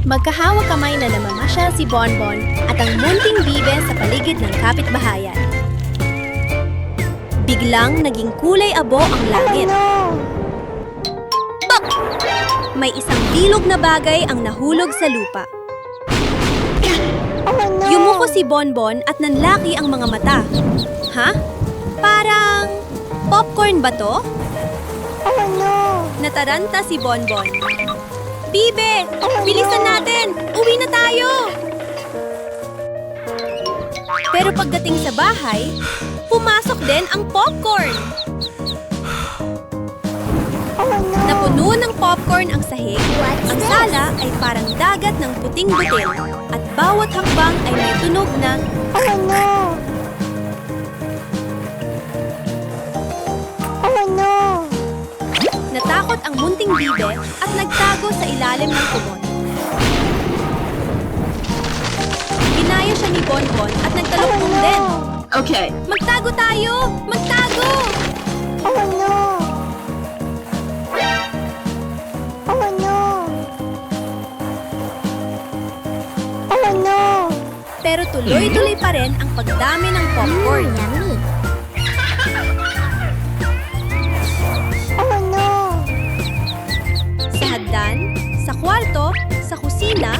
Magkahawak kamay na namamasyal si Bonbon at ang munting bibe sa paligid ng kapitbahayan. Biglang naging kulay abo ang langit. Tok! May isang bilog na bagay ang nahulog sa lupa. Yumuko si Bonbon at nanlaki ang mga mata. Ha? Parang popcorn ba to? Nataranta si Bonbon. Bibe! Bilisan natin! Uwi na tayo! Pero pagdating sa bahay, pumasok din ang popcorn. Napuno ng popcorn ang sahig. Ang sala ay parang dagat ng puting butil. At bawat hakbang ay may tunog na natakot ang munting bibe at nagtago sa ilalim ng kumot. Ginaya siya ni Bonbon at nagtalukbong din. Okay. Magtago tayo! Magtago! Pero tuloy-tuloy pa rin ang pagdami ng popcorn. Sa hagdan, sa kwarto, sa kusina,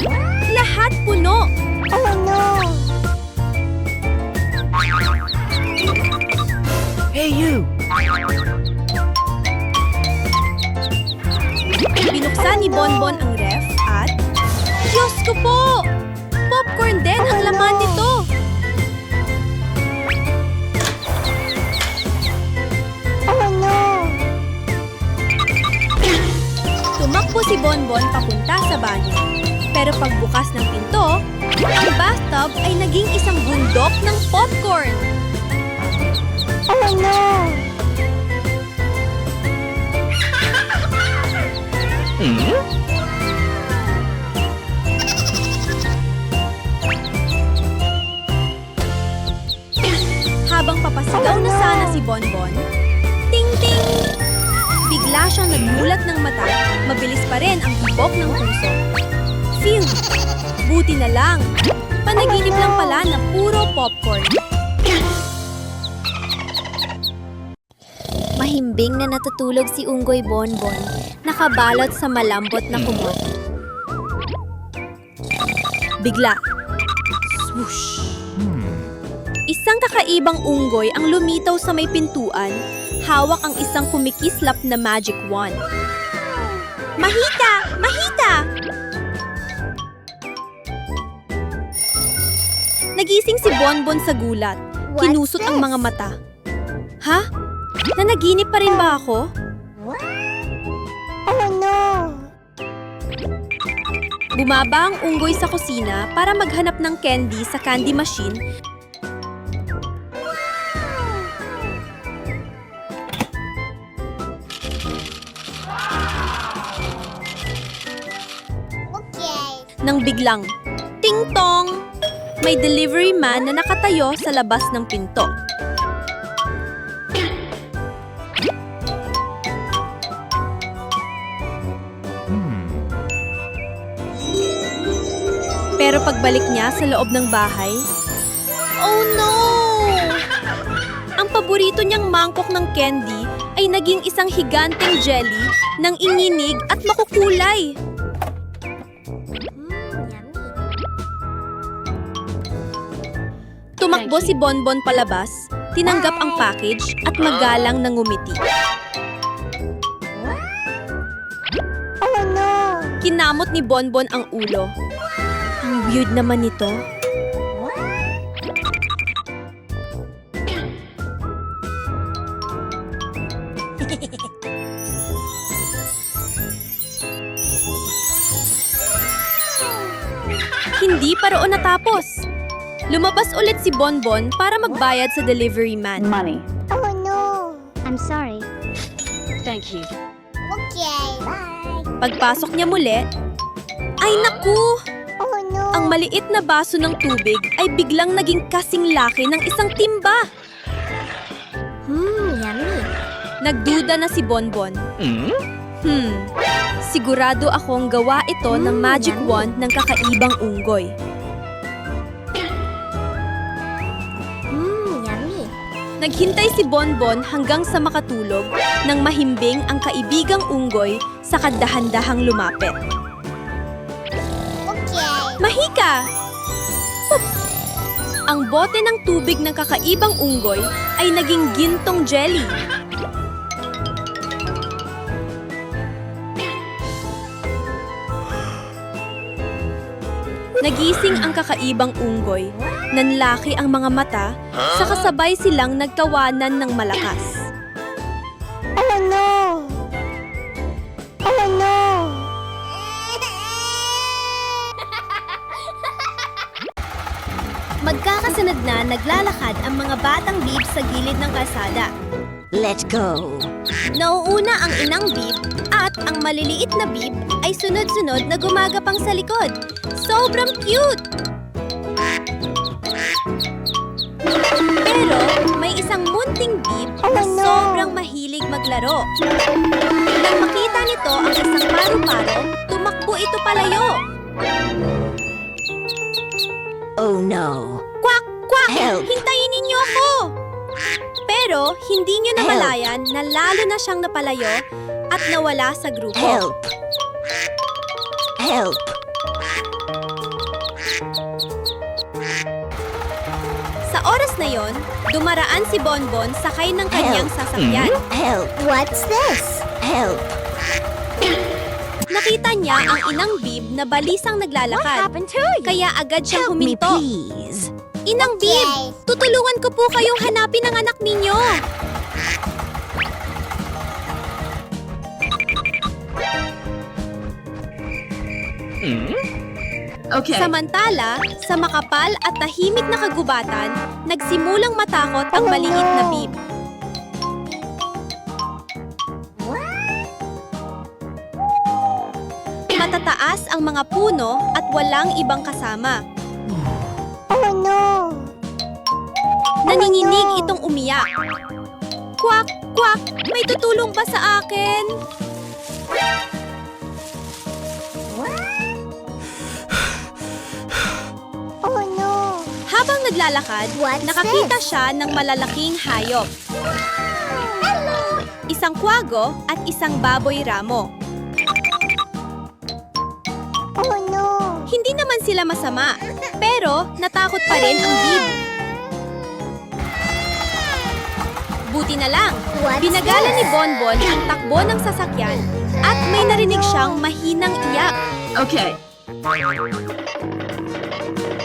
lahat puno. Hey, you! Binuksan ni Bonbon ang ref at... Diyos ko po! Popcorn din ang laman nito! Tumakbo si Bonbon papunta sa banyo. Pero pagbukas ng pinto, ang bathtub ay naging isang bundok ng popcorn. Habang papasigaw na sana si Bonbon, ting-ting! Bigla siyang nagmulat ng mata, mabilis pa rin ang tibok ng puso. Phew! Buti na lang! Panaginip lang pala na puro popcorn. Mahimbing na natutulog si Unggoy Bonbon, nakabalot sa malambot na kumot. Bigla, swoosh! Isang kakaibang unggoy ang lumitaw sa may pintuan, hawak ang isang kumikislap na magic wand. Mahita! Mahita! Nagising si Bonbon sa gulat. Kinusot ang mga mata. Ha? Nanaginip pa rin ba ako? Bumaba ang unggoy sa kusina para maghanap ng candy sa candy machine. Nang biglang, ting-tong! May delivery man na nakatayo sa labas ng pinto. Pero pagbalik niya sa loob ng bahay, oh no! Ang paborito niyang mangkok ng candy ay naging isang higanteng jelly ng inginig at makukulay. Tumakbo si Bonbon palabas, tinanggap ang package at magalang na ngumiti. Kinamot ni Bonbon ang ulo. Ang weird naman nito. Hindi pa roon natapos. Lumabas ulit si Bonbon para magbayad sa delivery man. Money. Oh no! I'm sorry. Thank you. Okay. Bye. Pagpasok niya muli, ay naku! Oh no! Ang maliit na baso ng tubig ay biglang naging kasing laki ng isang timba. Yummy. Nagduda na si Bonbon. Sigurado akong gawa ito ng magic wand ng kakaibang unggoy. Yummy. Naghintay si Bonbon hanggang sa makatulog nang mahimbing ang kaibigang unggoy sa kadahan-dahang lumapit. Okay. Mahika! Pup! Ang bote ng tubig ng kakaibang unggoy ay naging gintong jelly. Nagising ang kakaibang unggoy. Nanlaki ang mga mata, sa kasabay silang nagtawanan ng malakas. Oh no! Oh no! Magkakasunod na naglalakad ang mga batang bib sa gilid ng kalsada. Let's go. Nauuna ang inang bib at ang maliliit na bib ay sunod-sunod na gumagapang sa likod. Sobrang cute! Pero may isang munting bib na sobrang mahilig maglaro. Nang makita nito ang isang paru-paro, tumakbo ito palayo. Oh no. Kwak! Kwak! Help! Hintayin ninyo ako! Pero hindi niyo namalayan na lalo na siyang napalayo at nawala sa grupo. Help. Help. Sa oras na yon, dumaraan si Bonbon sakay ng kanyang sasakyan. Help. What's this? Help. Nakita niya ang inang bib na balisang naglalakad. Kaya agad siyang Help me, huminto. please. Inang bib, tutulungan ko po kayong hanapin ang anak ninyo. Okay. Samantala, sa makapal at tahimik na kagubatan, nagsimulang matakot ang maliit na bib. Matataas ang mga puno at walang ibang kasama. Oh no! Nanginginig itong umiyak. Kwak! Kwak! May tutulong ba sa akin? Oh no! Habang naglalakad, What's nakakita siya ng malalaking hayop. Isang kwago at isang baboy ramo. Oh no! Hindi naman sila masama, pero natakot pa rin ang bib. Buti na lang, What's binagala ni this? Bonbon ang takbo ng sasakyan at may narinig siyang mahinang iyak. Okay.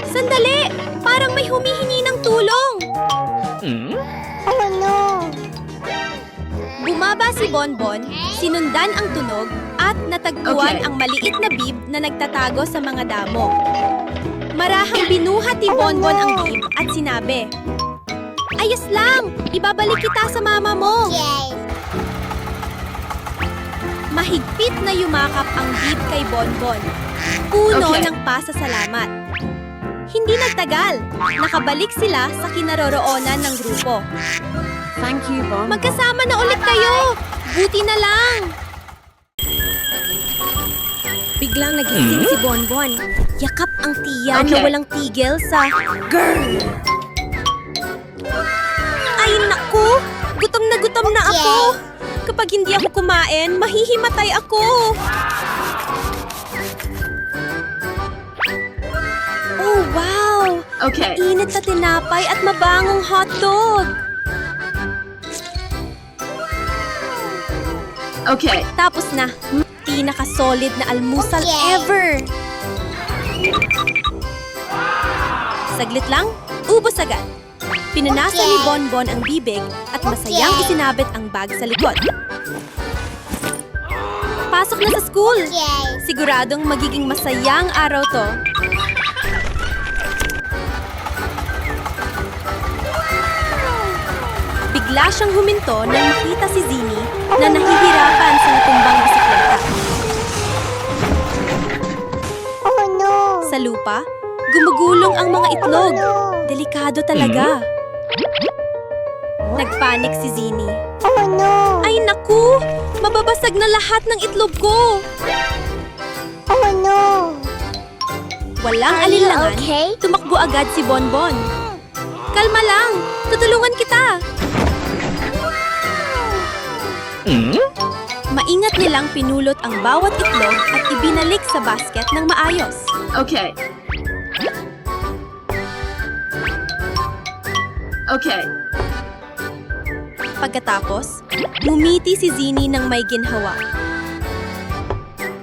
Sandali! Parang may humihingi ng tulong! Oh no! Bumaba si Bonbon, sinundan ang tunog at natagpuan Okay. ang maliit na bib na nagtatago sa mga damo. Marahang binuhat ni Bonbon ang bib at sinabi, "Ayos lang! Ibabalik kita sa mama mo!" Okay. Mahigpit na yumakap ang bib kay Bonbon. Puno Okay. ng pasasalamat. Hindi nagtagal, nakabalik sila sa kinaroroonan ng grupo. Thank you, Bon. Magkasama na ulit kayo! Buti na lang! Biglang nagising si Bonbon. Yakap ang tiyan na Okay. walang tigil sa girl. Ay naku! Gutom na ako! Kapag hindi ako kumain, mahihimatay ako! Oh, wow! Okay. Init na tinapay at mabangong hotdog! Okay. Tapos na, pinaka-solid na almusal Okay. ever! Saglit lang, ubos agad. Pinanasa Okay. ni Bonbon ang bibig at masayang Okay. isinabit ang bag sa likod. Pasok na sa school! Okay. Siguradong magiging masayang araw to. Bigla siyang huminto nang makita si Zini na nahihirapan sa natumbang bisikleta. Oh no! Sa lupa, gumugulong ang mga itlog. Oh no! Delikado talaga. Nagpanik si Zini. Oh no! Ay naku! Mababasag na lahat ng itlog ko! Oh no! Walang Are you alinlangan, okay? tumakbo agad si Bonbon. Kalma lang! Tutulungan kita! Maingat nilang pinulot ang bawat itlog at ibinalik sa basket ng maayos. Okay. Okay. Pagkatapos, ngumiti si Zini ng may ginhawa.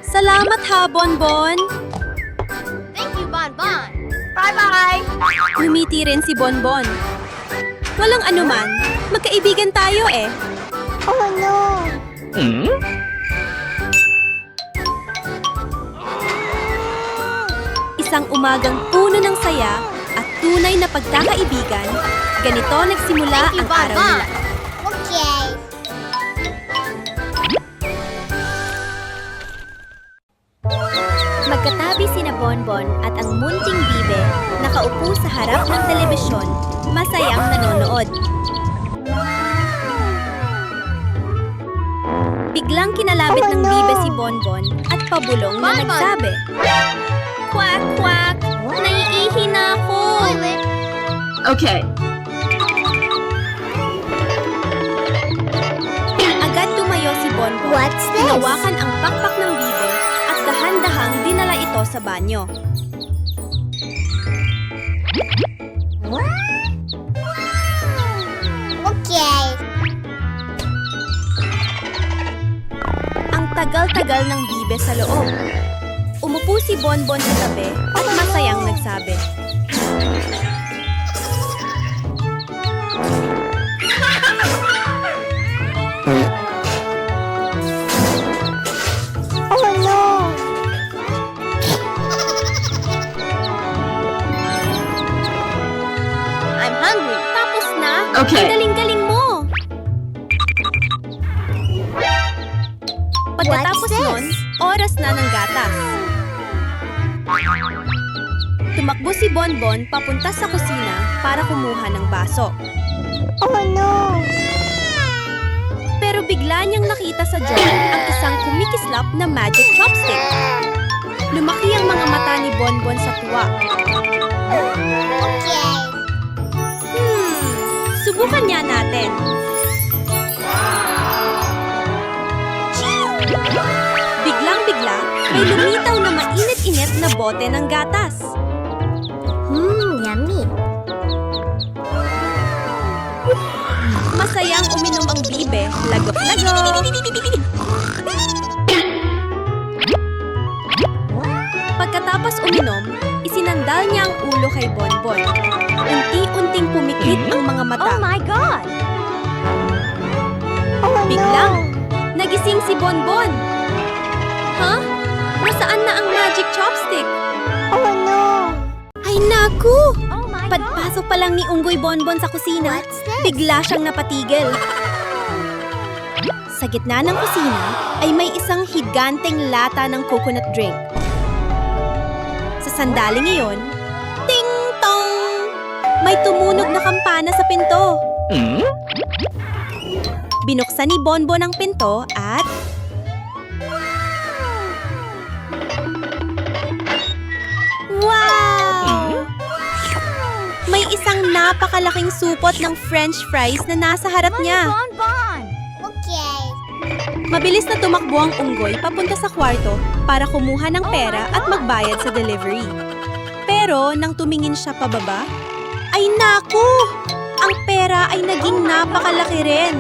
Salamat ha, Bonbon! Thank you, Bonbon! Bye-bye! Ngumiti rin si Bonbon. Walang anuman, magkaibigan tayo eh. Oh no! Isang umagang puno ng saya at tunay na pagkakaibigan, ganito nagsimula Thank you, ang araw nila. Okay. Magkatabi sina Bonbon at ang munting bibe nakaupo sa harap ng telebisyon, masayang nanonood. Biglang kinalabit ng bibe si Bonbon at pabulong na Bonbon! nagsabi, "Kwak, kwak! Naiihi na ako!" Okay. Agad tumayo si Bonbon, What's this? hinawakan ang pakpak ng bibe at dahan-dahang dinala ito sa banyo. Okay. Ang tagal-tagal ng bibe sa loob. Umupo si Bonbon sa tabi at masayang nagsabi, Oh no! "I'm hungry." Tapos na? Okay. Ang galing-galing mo! Pagkatapos What's this? nun, oras na ng gatas. Tumakbo si Bonbon papunta sa kusina para kumuha ng baso. Oh no! Pero bigla niyang nakita sa jar ang isang kumikislap na magic chopstick. Lumaki ang mga mata ni Bonbon sa tuwa. Okay. Subukan niya natin. Biglang-bigla, may lumitaw na mainit-init na bote ng gatas. Yummy. Masayang uminom ang bibe, lagok-lagok. Pagkatapos uminom, isinandal niya ang ulo kay Bonbon. Unti-unting pumikit ang mga mata. Oh my God! Oh Biglang, no! nagising si Bonbon. Ha? Nasaan na ang magic chopstick? Oh no! Ay naku! Oh my Pagpasok pa lang ni Unggoy Bonbon sa kusina, What's this? bigla siyang napatigil. Sa gitna ng kusina ay may isang higanteng lata ng coconut drink. Sa sandaling iyon, ting-tong! May tumunog na kampana sa pinto. Binuksan ni Bonbon ang pinto at... Wow! May isang napakalaking supot ng French fries na nasa harap niya. Bonbon! Okay. Mabilis na tumakbo ang unggoy papunta sa kwarto para kumuha ng pera at magbayad sa delivery. Pero nang tumingin siya pababa, ay naku! Ang pera ay naging napakalaki rin.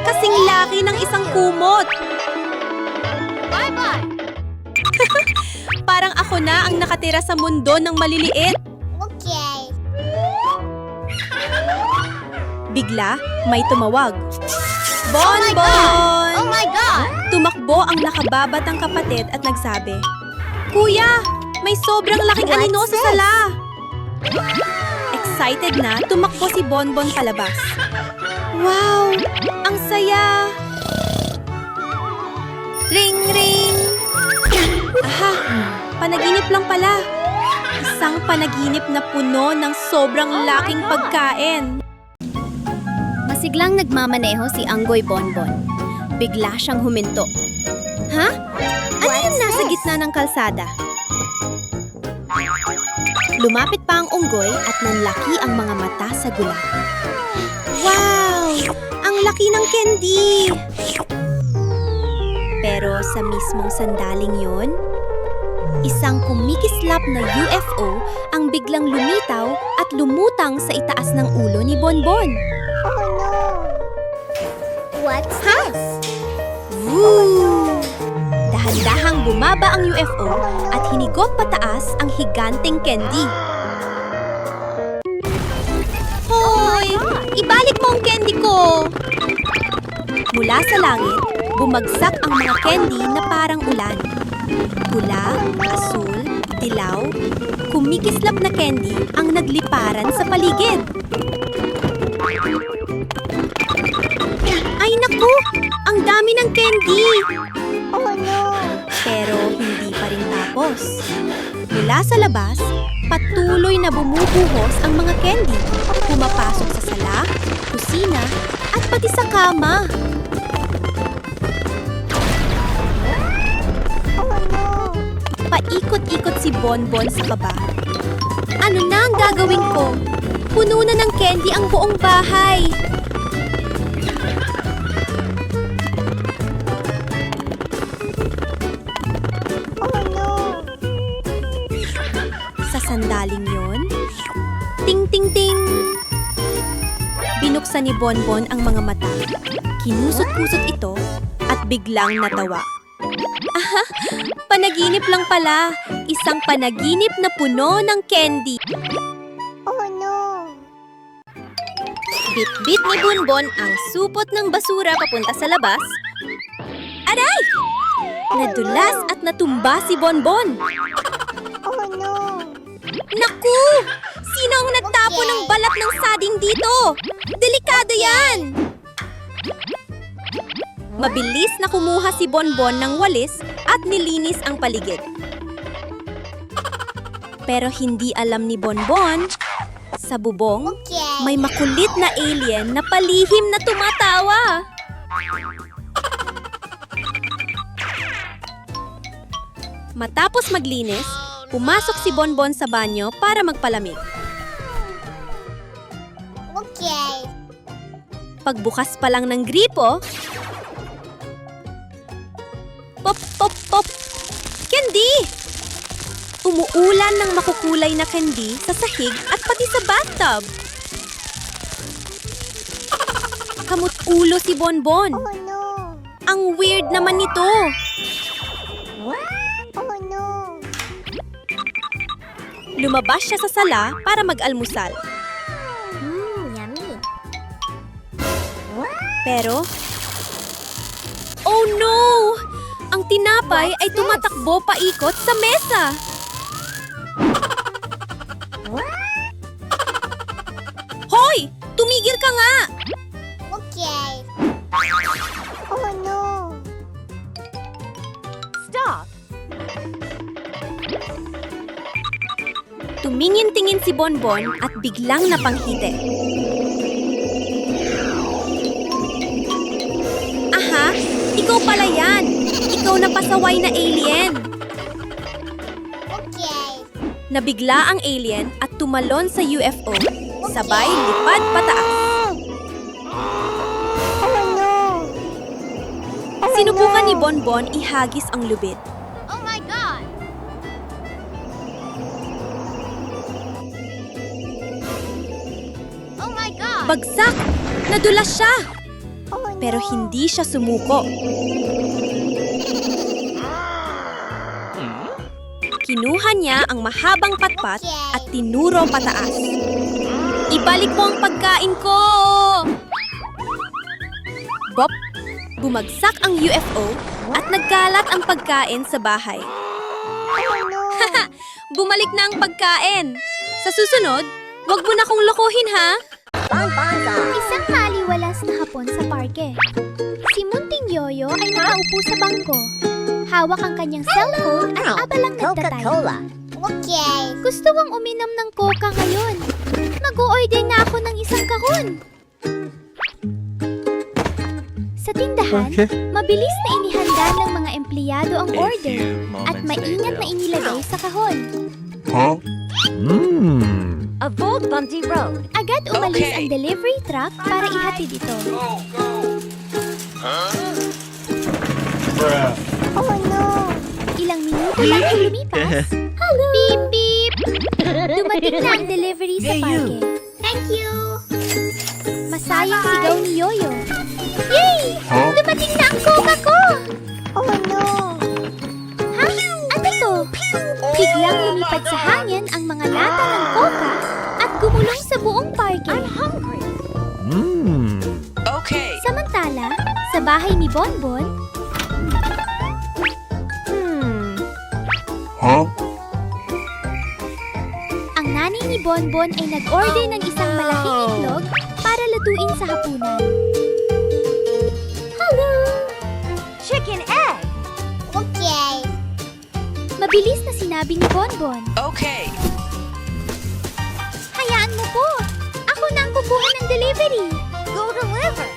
Kasing laki ng isang kumot. Bye-bye! Parang ako na ang nakatira sa mundo ng maliliit. Okay. Bigla, may tumawag. Oh Bonbon! my God! Tumakbo ang nakababatang kapatid at nagsabi, "Kuya, may sobrang laking What's anino sa this? sala!" Excited na, tumakbo si Bonbon palabas. Wow! Ang saya! Ring, ring! Aha! Panaginip lang pala. Isang panaginip na puno ng sobrang laking pagkain. Masiglang nagmamaneho si Anggoy Bonbon. Bigla siyang huminto. Ha? Ano yung nasa gitna ng kalsada? Lumapit pa ang unggoy at nanlaki ang mga mata sa gulat. Wow! Ang laki ng candy! Pero sa mismong sandaling yon, isang kumikislap na UFO ang biglang lumitaw at lumutang sa itaas ng ulo ni Bonbon. Oh no! What's this? Woo! Dahan-dahang bumaba ang UFO at hinigop pataas ang higanteng candy. Hoy! Ibalik mo ang candy ko! Mula sa langit, bumagsak ang mga candy na parang ulan. Pula, asul, dilaw, kumikislap na candy ang nagliparan sa paligid. Ay naku! Ang dami ng candy! Oh no! Pero hindi pa rin tapos. Mula sa labas, patuloy na bumubuhos ang mga candy. Pumapasok sa sala, kusina, at pati sa kama. Oh no! Paikot-ikot si Bonbon sa kaba. Ano na ang gagawin ko? Puno na ng candy ang buong bahay. Oh no! Sa sandaling yon, ting-ting-ting! Binuksan ni Bonbon ang mga mata. Kinusot-kusot ito at biglang natawa. Aha! Panaginip lang pala. Isang panaginip na puno ng candy. Oh no! Bit-bit ni Bonbon ang supot ng basura papunta sa labas. Aray! Nadulas at natumba si Bonbon. Oh no! Naku! Sino ang nagtapo ng balat ng sading dito? Delikado yan! Mabilis na kumuha si Bonbon ng walis at nilinis ang paligid. Pero hindi alam ni Bonbon, sa bubong, Okay. may makulit na alien na palihim na tumatawa. Matapos maglinis, pumasok si Bonbon sa banyo para magpalamig. Okay. Pagbukas pa lang ng gripo, pop, pop, pop! Candy! Umuulan ng makukulay na candy sa sahig at pati sa bathtub. Kamut-ulo si Bonbon. Oh no! Ang weird naman nito. Oh no! Lumabas siya sa sala para mag-almusal. Yummy. Pero, oh no! Ang tinapay ay tumatakbo paikot sa mesa. Hoy! Tumigil ka nga! Okay. Oh no! Tumingin-tingin si Bonbon at biglang napanghiti. Aha! Ikaw pala yan! Ikaw na pasaway na alien! Okay. Nabigla ang alien at tumalon sa UFO. Sabay lipad pataas. Oh no! Sinubukan ni Bonbon ihagis ang lubid. Oh my God! Oh my God! Bagsak! Nadulas siya! Oh no! Pero hindi siya sumuko. Kinuha niya ang mahabang patpat at tinuro pataas. Ibalik mo ang pagkain ko! Bop! Bumagsak ang UFO at nagkalat ang pagkain sa bahay. Oh no! Bumalik na ang pagkain! Sa susunod, wag mo na kong lokohin ha! Isang maliwalas na hapon sa parke. Si Munting Yoyo ay nakaupo sa bangko. Hawak ang kanyang cellphone at abalang nagtatay. Okay. Gusto kong uminom ng coca ngayon. Mag-o-order na ako ng isang kahon. Sa tindahan, mabilis na inihanda ng mga empleyado ang order at maingat na inilagay sa kahon. Avoid bumpy road. Agad umalis ang delivery truck para ihatid ito. Oh no! Ilang minuto lang ang lumipas. Hello! Beep beep! Dumating na ang delivery sa parke. Thank you! Masayang sigaw ni Yoyo. Yay! Dumating na ang Coca ko! Oh no! Ha? Ano to? Biglang lumipad sa hangin ang mga lata ng Coca at gumulong sa buong parke. I'm hungry. Okay. Samantala, sa bahay ni Bonbon, ang nanay ni Bonbon ay nag-order ng isang malaking itlog para lutuin sa hapunan. Hello! Chicken egg. Okay. Mabilis na sinabi ni Bonbon. Okay. Hayaan mo po! Ako na ang kukuha ng delivery! Go deliver.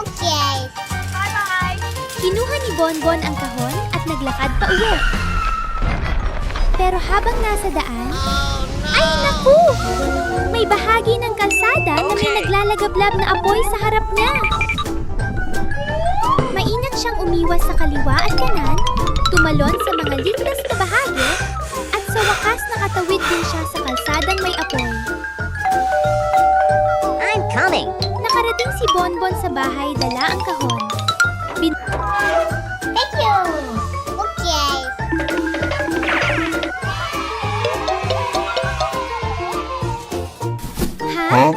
Okay. Bye-bye! Kinuha ni Bonbon ang kahon at naglakad pa uwi. Pero habang nasa daan, ay naku! May bahagi ng kalsada na may naglalagablab na apoy sa harap niya. Maingat siyang umiwas sa kaliwa at kanan, tumalon sa mga ligtas na bahagi, at sa wakas nakatawid din siya sa kalsadang may apoy. I'm coming. Nakarating si Bonbon sa bahay dala ang kahon. Thank you! Okay. Ha?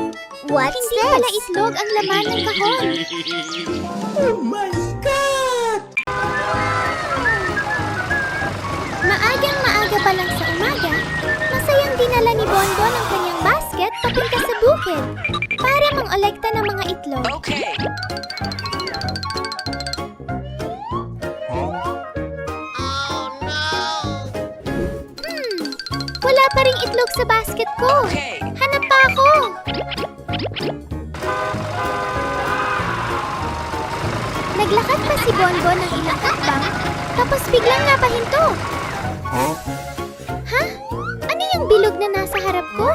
What's Hindi pala itlog ang laman ng kahon. Maagang maaga pa lang sa umaga, masayang dinala ni Bonbon ang kanyang basket papunta sa bukid para mangolekta ng mga itlog. Okay. Wala pa ring itlog sa basket ko. Okay. Hanap pa ako. Naglakad pa si Bonbon ng ilang hakbang, tapos biglang napahinto. Ha? Ano yung bilog na nasa harap ko?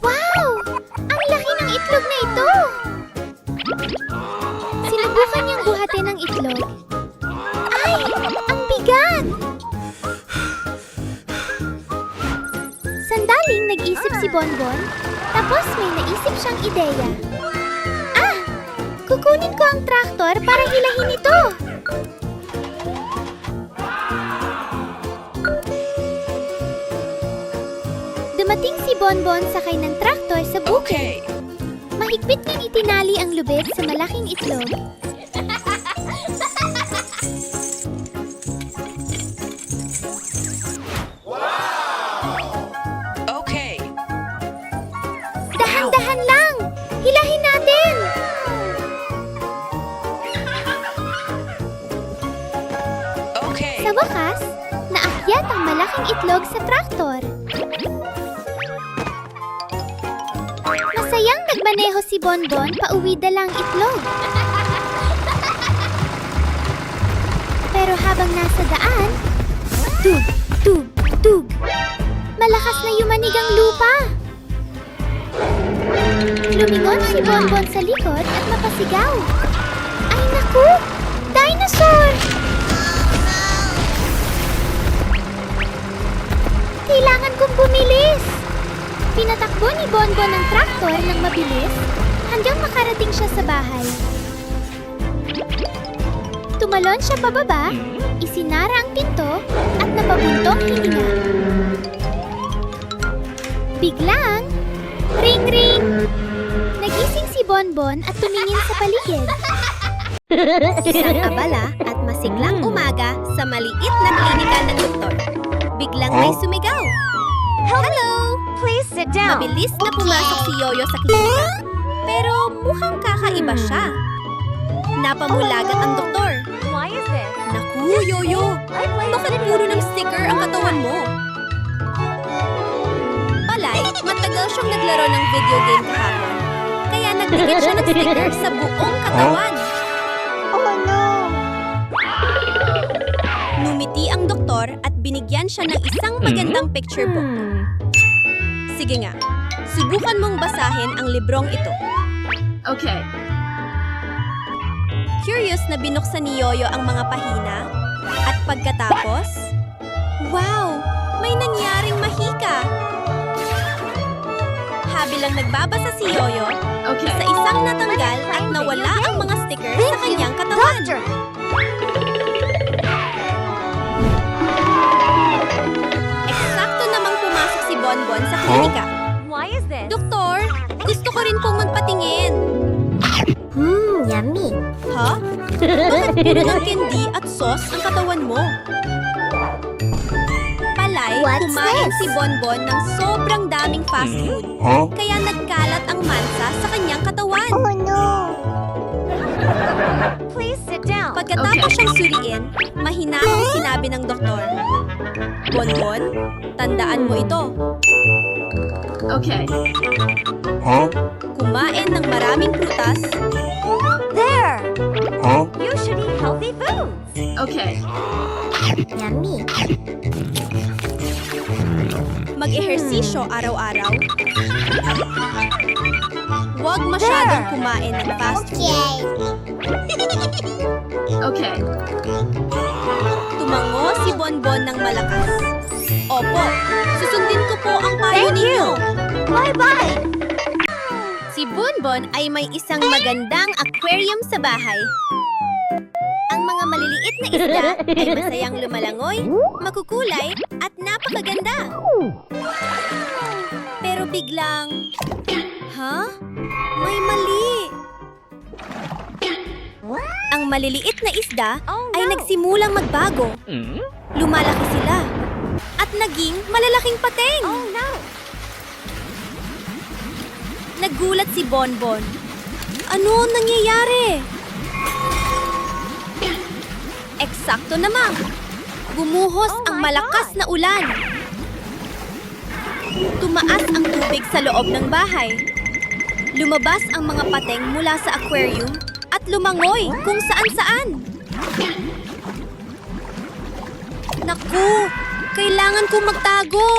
Wow! Ang laki ng itlog na ito! Sinubukan niyang buhatin ang itlog. Ay! Ang bigat! Sandaling nag-isip si Bonbon, tapos may naisip siyang ideya. Ah! Kukunin ko ang traktor para hilahin ito! Dumating si Bonbon sakay ng traktor sa bukid. Okay. Mahigpit niyang itinali ang lubid sa malaking itlog. Okay. Dahan-dahan lang! Hilahin natin! Okay. Sa wakas, naakyat ang malaking itlog sa traktor. Masayang nagmaneho si Bonbon pauwi dalang itlog. Pero habang nasa daan, tug, tug, tug. Malakas na yumanig ang lupa. Lumingon si Bonbon sa likod at napasigaw. Ay naku! Dinosaur! Kailangan kong bumilis! Pinatakbo ni Bonbon ang traktor ng mabilis hanggang makarating siya sa bahay. Tumalon siya pababa, isinara ang pinto at napabuntong hininga. Biglang, ring ring! Nagising si Bonbon at tumingin sa paligid. Isang abala at masiglang umaga sa maliit na klinika ng doktor. Biglang may sumigaw. Hello! Please sit down. Mabilis na pumasok si Yoyo sa klinika. Pero mukhang kakaiba siya. Napamulagat ang doktor. Why is this? Naku, Yoyo! I played Bakit puro ng sticker ang katawan mo? Palay, matagal siyang naglaro ng video game kahapon. Kaya Nagdikit siya ng sticker sa buong katawan. Oh no! Numiti ang doktor at binigyan siya ng isang magandang picture book. Sige nga, subukan mong basahin ang librong ito. Okay. Curious na binuksan ni Yoyo ang mga pahina at pagkatapos, wow! May nangyaring mahika! Habilang nagbabasa si Yoyo, Okay. sa isang natanggal at nawala ang mga sticker sa kanyang katawan. Eksakto namang pumasok si Bonbon sa klinika. Why is this? Doktor, gusto ko rin pong magpatingin. Yummy. Ha? Bakit puro ng candy at sauce ang katawan mo? Palay, What's kumain this? si Bonbon ng sobrang daming fast food. Kaya nagkalat ang mansa sa kanyang katawan. Oh no! Please sit down. Pagkatapos siyang suriin, mahinahong sinabi ng doktor, Bonbon, tandaan mo ito. Okay. Kumain ng maraming prutas, There! You should eat healthy foods. Okay. Yummy. mag-ehersisyo araw-araw. Huwag masyadong kumain ng fast food. Okay. Tumango si Bonbon ng malakas. Opo, susundin ko po ang payo Thank ninyo. you. Bye-bye. Si Bonbon ay may isang magandang aquarium sa bahay. Ang mga maliliit na isda ay masayang lumalangoy, makukulay, at napakaganda. Pero biglang... Ha? May mali! Ang maliliit na isda Oh, ay no. nagsimulang magbago. Lumalaki sila. At naging malalaking pateng. Oh no. Nagulat si Bonbon. Ano ang nangyayari? Eksakto naman. Gumuhos Oh ang my malakas God. na ulan. Tumaas ang tubig sa loob ng bahay. Lumabas ang mga pateng mula sa aquarium at lumangoy kung saan-saan. Naku! Kailangan kong magtago!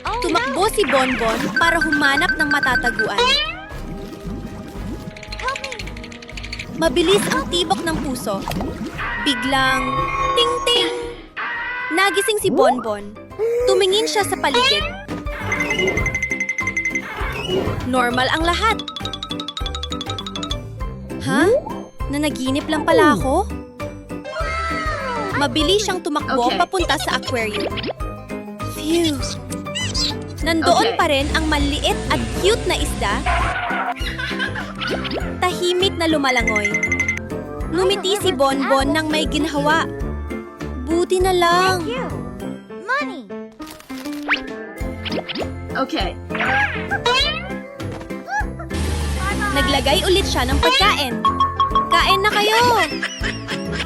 Oh Tumakbo si Bonbon para humanap ng matataguan. Help me. Mabilis ang tibok ng puso. Biglang, ting-ting! Nagising si Bonbon. Tumingin siya sa paligid. Normal ang lahat. Ha? Nanaginip lang pala ako? Mabilis siyang tumakbo Okay. papunta sa aquarium. Phew! Nandoon Okay. pa rin ang maliit at cute na isda. Tahimik na lumalangoy. Ngumiti si Bonbon nang may ginhawa. Buti na lang. Thank you. Money. Okay. Naglagay ulit siya ng pagkain. Kain na kayo!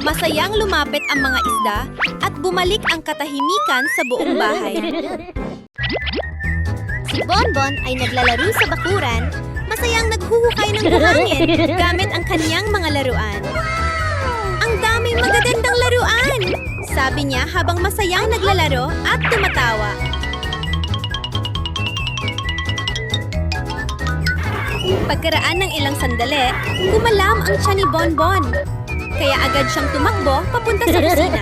Masayang lumapit ang mga isda at bumalik ang katahimikan sa buong bahay. Si Bonbon ay naglalaro sa bakuran, masayang naghuhukay ng buhangin gamit ang kaniyang mga laruan. Ang daming magagandang laruan! Sabi niya habang masayang naglalaro at tumatawa. Pagkaraan ng ilang sandali, kumalam ang tiyan ni Bonbon. Kaya agad siyang tumakbo papunta sa kusina.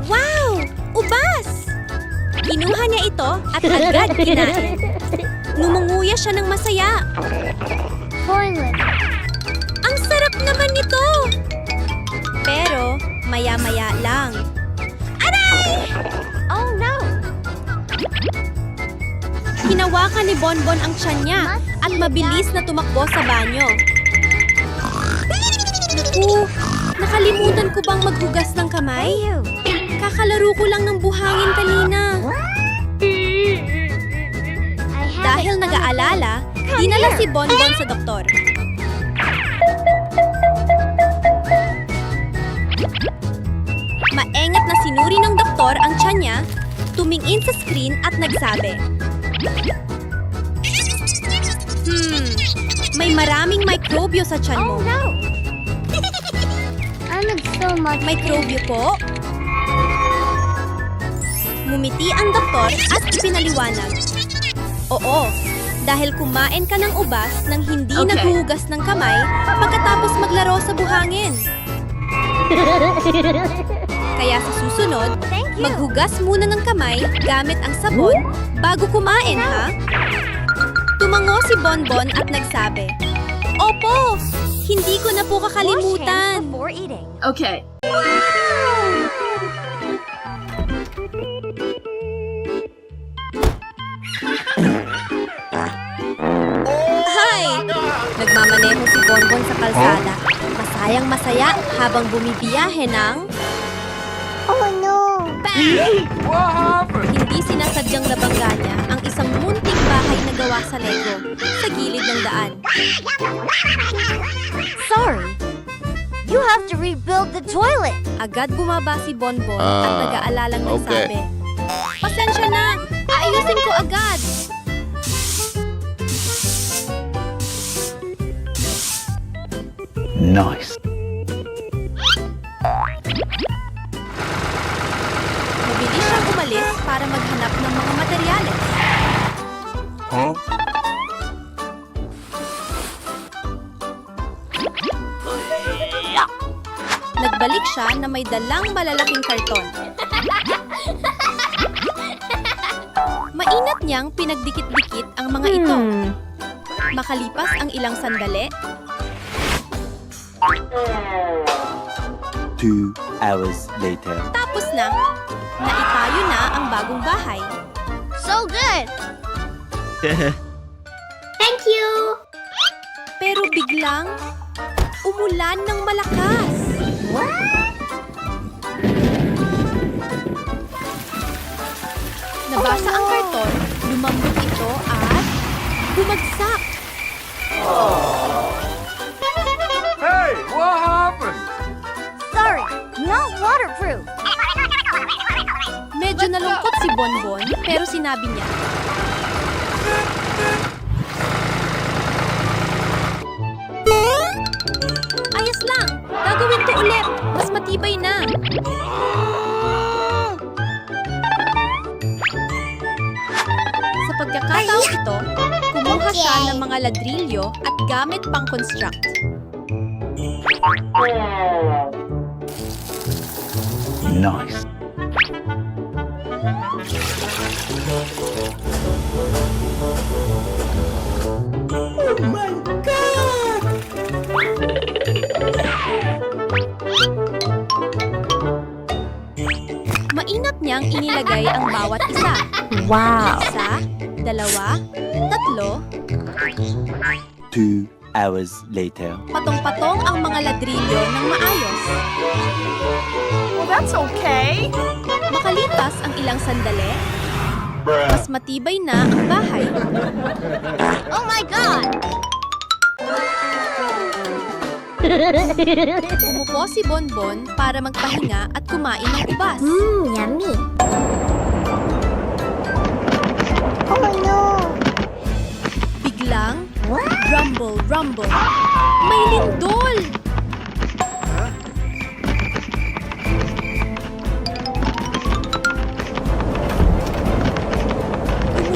Wow! Ubas! Kinuha niya ito at agad kinain. Numunguya siya ng masaya. Toilet. Ang sarap naman nito! Pero maya-maya lang. Aray! Oh no. Hinawakan ni Bonbon ang tiyan niya at mabilis na tumakbo sa banyo. Naku, nakalimutan ko bang maghugas ng kamay? You. Kakalaro ko lang ng buhangin kanina. Dahil nag-aalala, dinala si Bonbon sa doktor. Maengat na sinuri ng doktor ang tiyan niya, tumingin sa screen at nagsabi, May maraming mikrobyo sa tiyan mo. Oh no! I'm so much Mikrobyo po? Ngumiti ang doktor at ipinaliwanag. Oo, dahil kumain ka ng ubas nang hindi Okay. naghuhugas ng kamay pagkatapos maglaro sa buhangin. Kaya sa susunod, maghugas muna ng kamay gamit ang sabon bago kumain, ha? Tumango si Bonbon at nagsabi, Opo! Hindi ko na po Wash hands kakalimutan. before eating. Okay. Hi! Nagmamaneho si Bonbon sa kalsada. Masayang masaya habang bumibiyahe ng... Oh no! Hindi sinasadyang nabangga niya ang isang munting bahay na gawa sa Lego sa gilid ng daan. Sorry. You have to rebuild the toilet. Agad bumaba si Bonbon at nag-aalalang okay. nagsabi, Pasensya na! Aayusin ko agad! Nice. Mabilis siyang umalis para maghanap ng mga materyales. Huh? Nagbalik siya na may dalang malalaking karton. Mainat niyang pinagdikit-dikit ang mga ito. Makalipas ang ilang sandali, 2 hours later. tapos na, naitayo na ang bagong bahay. So good! Thank you! Pero biglang, umulan ng malakas. Nabasa ang karton, lumambot ito at bumagsak. Sorry, not waterproof. Medyo nalungkot si Bonbon, pero sinabi niya, Ayos lang! Gagawin ko ulit! Mas matibay na! Sa pagkakataong ito, kumuha siya ng mga ladrilyo at gamit pang construct. Nice. Mainat niyang inilagay ang bawat isa. Wow. Isa, dalawa, tatlo, 2 hours later. patong-patong ang mga ladrilyo ng maayos. Well, that's okay. Makalipas ang ilang sandali, mas matibay na ang bahay. Oh my God! Umupo si Bonbon para magpahinga at kumain ng ubas. Yummy! Oh no! Biglang, rumble, rumble. May lindol!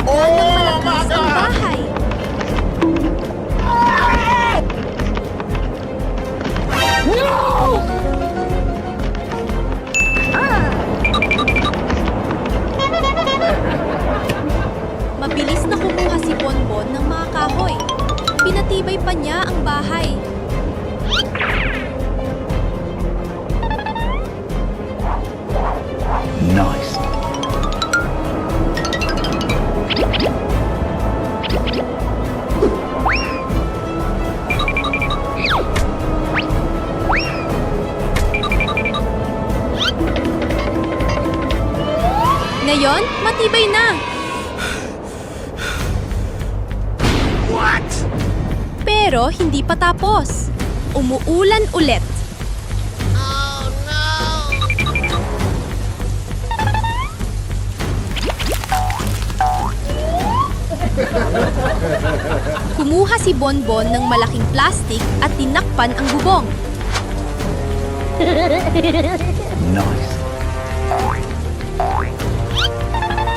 Umulan ng malakas ang bahay. Mabilis na kumuha si Bonbon ng mga kahoy. Pinatibay pa niya ang bahay. Nice. Ngayon, matibay na. Pero hindi pa tapos. Umuulan ulit. Kumuha si Bonbon ng malaking plastic at tinakpan ang bubong. Nice.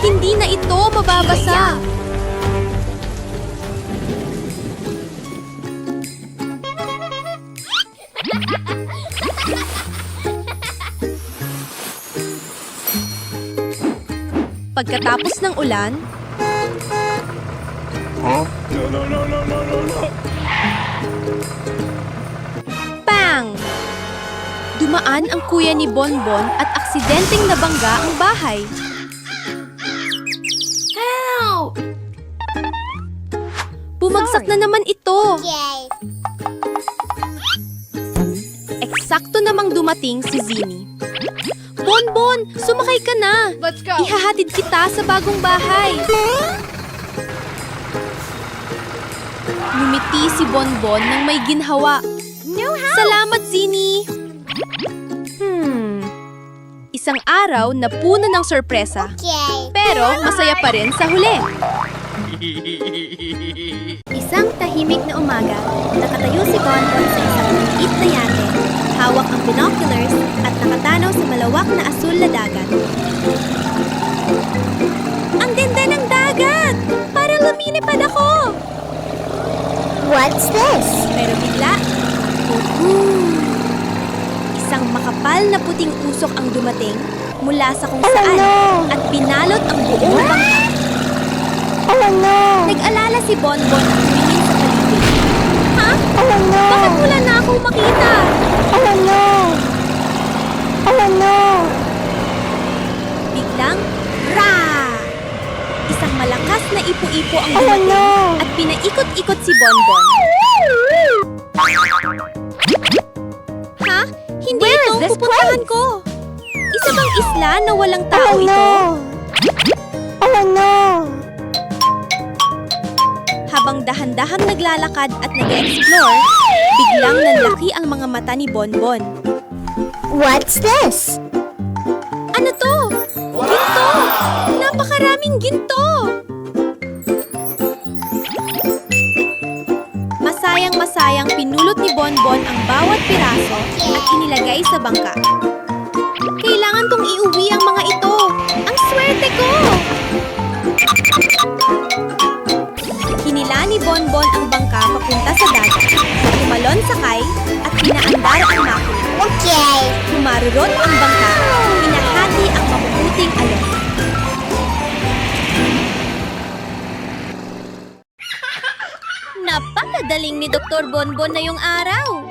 Hindi na ito mababasa. Pagkatapos ng ulan, Bang! Dumaan ang kuya ni Bonbon at aksidenteng nabangga ang bahay. Help! Bumagsak na naman ito. Yay! Eksakto namang dumating si Zini. Bonbon, sumakay ka na. Let's go. Ihahatid kita sa bagong bahay. Ngumiti si Bonbon nang may ginhawa. Salamat, Zini! Isang araw na puno ng sorpresa. Yay! Pero masaya pa rin sa huli. Isang tahimik na umaga, nakatayo si Bonbon sa isang maliit na yate. Hawak ang binoculars at nakatanaw sa malawak na asul na dagat. Ang ganda ng dagat! Parang lumilipad ako! What's this? Pero bigla, isang makapal na puting usok ang dumating mula sa kung saan at pinalot ang buong bangka. Oh no! Nag-alala si Bonbon at tumingin sa paligid. Ha? Oh no! Bakit wala na akong makita? Oh no! Oh no! Biglang, isang malakas na ipo-ipo ang dumating at pinaikot-ikot si Bonbon. Ha? Hindi ito ang pupuntahan ko. Isa bang isla na walang tao ito? Oh no! Habang dahan-dahang naglalakad at nag-explore, biglang nanlaki ang mga mata ni Bonbon. What's this? Ano to? Ginto! Napakaraming ginto! Masayang-masayang pinulot ni Bonbon ang bawat piraso at inilagay sa bangka. Kailangan kong iuwi ang mga ito! Ang swerte ko! Hinila ni Bonbon ang bangka papunta sa dagat. Tumalon sakay at pinaandar ang makina. Okay! Humarurot ang bangka, hinahati ang mapuputing alon. Napakadaling ni Dr. Bonbon na yung araw.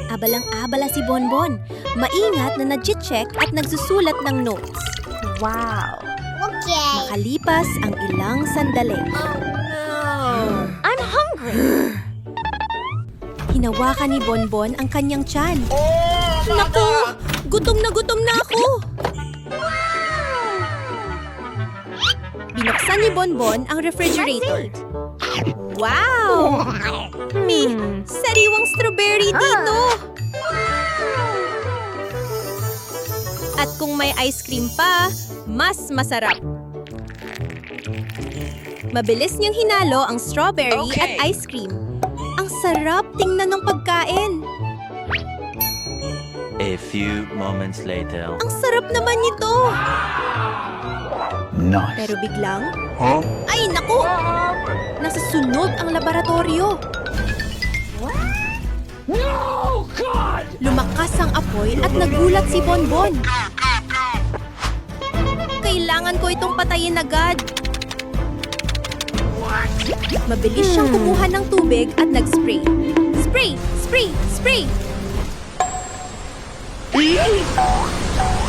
Abalang-abala si Bonbon. Maingat na nag-check at nagsusulat ng notes. Wow! Okay! Makalipas ang ilang sandali. I'm hungry. Hinawakan ni Bonbon ang kanyang tiyan. Naku! Gutom na ako! Binuksan ni Bonbon ang refrigerator. Wow! May sariwang strawberry dito! At kung may ice cream pa, mas masarap. Mabilis niyang hinalo ang strawberry at Okay. ice cream. Ang sarap tingnan ng pagkain. A few moments later. Ang sarap naman nito. Nice. Pero biglang, Huh? ay naku! Nasa sunod ang laboratorio. Lumakas ang apoy at nagulat si Bonbon. Kailangan ko itong patayin agad. Mabilis siyang kumuha ng tubig at nag-spray. Spray! Spray! Spray!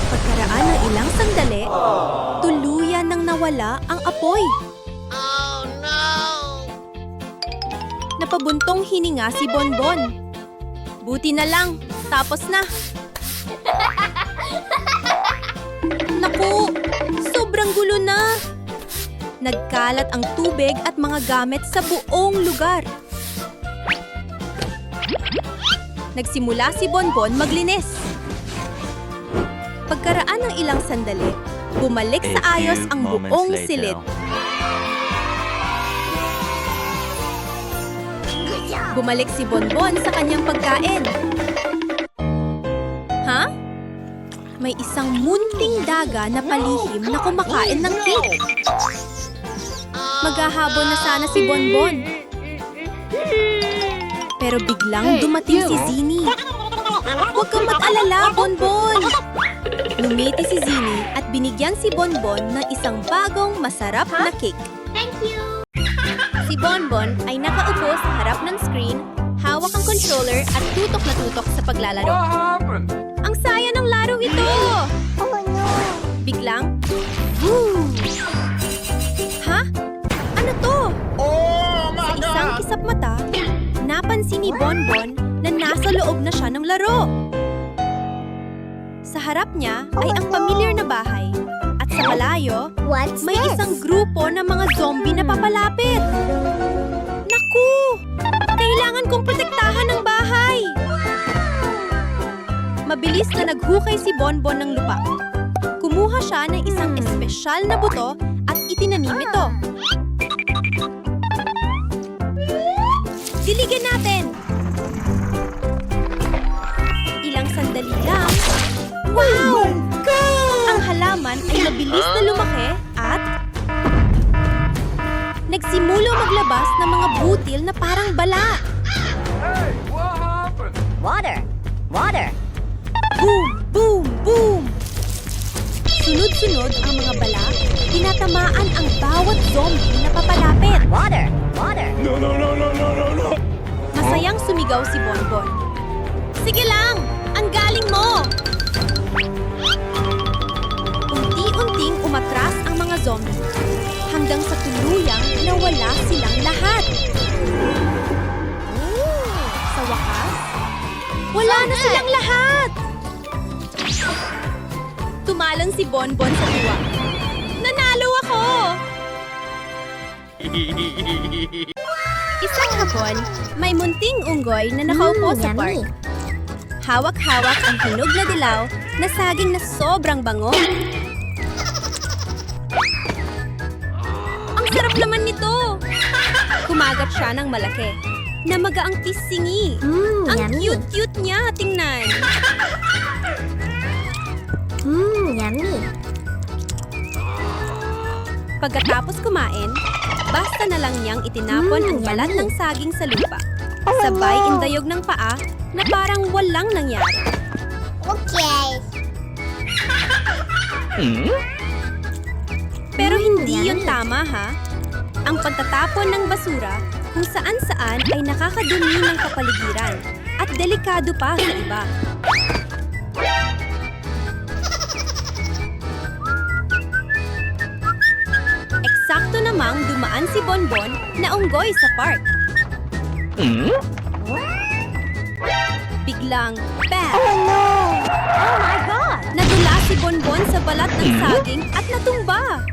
Pagkaraan ng ilang sandali, tuluyan nang nawala ang apoy. Oh no! Napabuntong hininga si Bonbon. Buti na lang, tapos na. Naku, sobrang gulo na. Nagkalat ang tubig at mga gamit sa buong lugar. Nagsimula si Bonbon maglinis. Pagkaraan ng ilang sandali, bumalik A sa ayos few ang moments buong later. silid. Bumalik si Bonbon sa kanyang pagkain. Ha? May isang munting daga na palihim na kumakain ng cake. Maghahabol na sana si Bonbon. Pero biglang dumating si Zini. Huwag kang mag-alala, Bonbon! Lumiti si Zini at binigyan si Bonbon ng isang bagong masarap na cake. Thank you! Si Bonbon ay nakaupo sa harap ng screen, hawak ang controller at tutok na tutok sa paglalaro. Ang saya ng larong ito! Oh no! Biglang, boom! Ha? Ano to? Sa isang kisap mata, napansin ni Bonbon na nasa loob na siya ng laro. Sa harap niya ay ang pamilyar na bahay at sa malayo, What's may this? isang grupo ng mga zombie na papalapit. Naku! Kailangan kong protektahan ang bahay! Mabilis na naghukay si Bonbon ng lupa. Kumuha siya ng isang espesyal na buto at itinanim ito. Diligan natin! Ilang sandali lang. Wow! Ang halaman ay mabilis na lumaki at nagsimula maglabas ng mga butil na parang bala. Water. Water. Boom! Boom! Boom! Sunod-sunod ang mga bala, tinatamaan ang bawat zombie na papalapit. Water. Water. Masayang sumigaw si Bonbon. Sige lang! Ang galing mo! Unti-unting umatras ang mga zombie hanggang sa tuluyang nawala silang lahat. Sa wakas, wala na silang lahat! Tumalon si Bonbon sa tuwa. Nanalo ako! Isang hapon, may munting unggoy na nakaupo sa park. Hawak-hawak ang hinog na dilaw na saging na sobrang bango. Ang sarap naman nito! Kumagat siya ng malaki. Namaga ang pisingi. Ang cute-cute niya, tingnan. Yummy! Pagkatapos kumain, basta na lang niyang itinapon ang balat ng saging sa lupa. Sabay indayog ng paa na parang walang nangyari. Okay! Pero hindi yun tama, ha? Ang pagtatapon ng basura kung saan-saan ay nakakadumi ng kapaligiran at delikado pa sa iba. Eksakto namang dumaan si Bonbon na unggoy sa park. Biglang, bam! Oh my God. Nadula si Bonbon sa balat ng saging at natumba.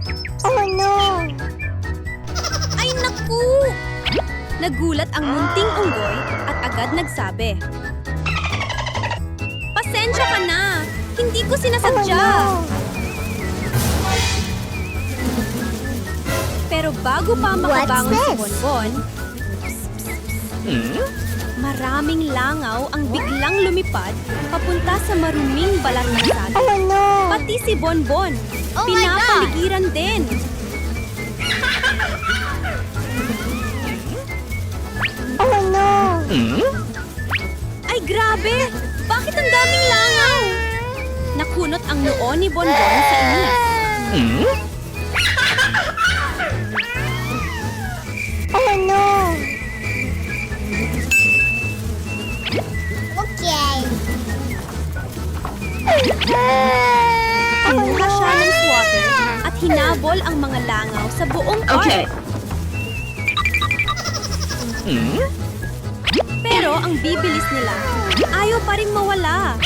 Oh no! Ay naku! Nagulat ang munting unggoy at agad nagsabi, "Pasensya ka na! Hindi ko sinasadya!" Pero bago pa makabangon si Bonbon, maraming langaw ang biglang lumipad papunta sa maruming balat ng saging. Oh no! Pati si Bonbon, Oh my pinapaligiran din. Oh no! Ay grabe! Bakit ang daming langaw? Nakunot ang noo ni Bonbon sa inis. Oh no! Okay! Kumuha siya ng swatter at hinabol ang mga langaw sa buong park. Pero ang bibilis nila, ayaw pa rin mawala.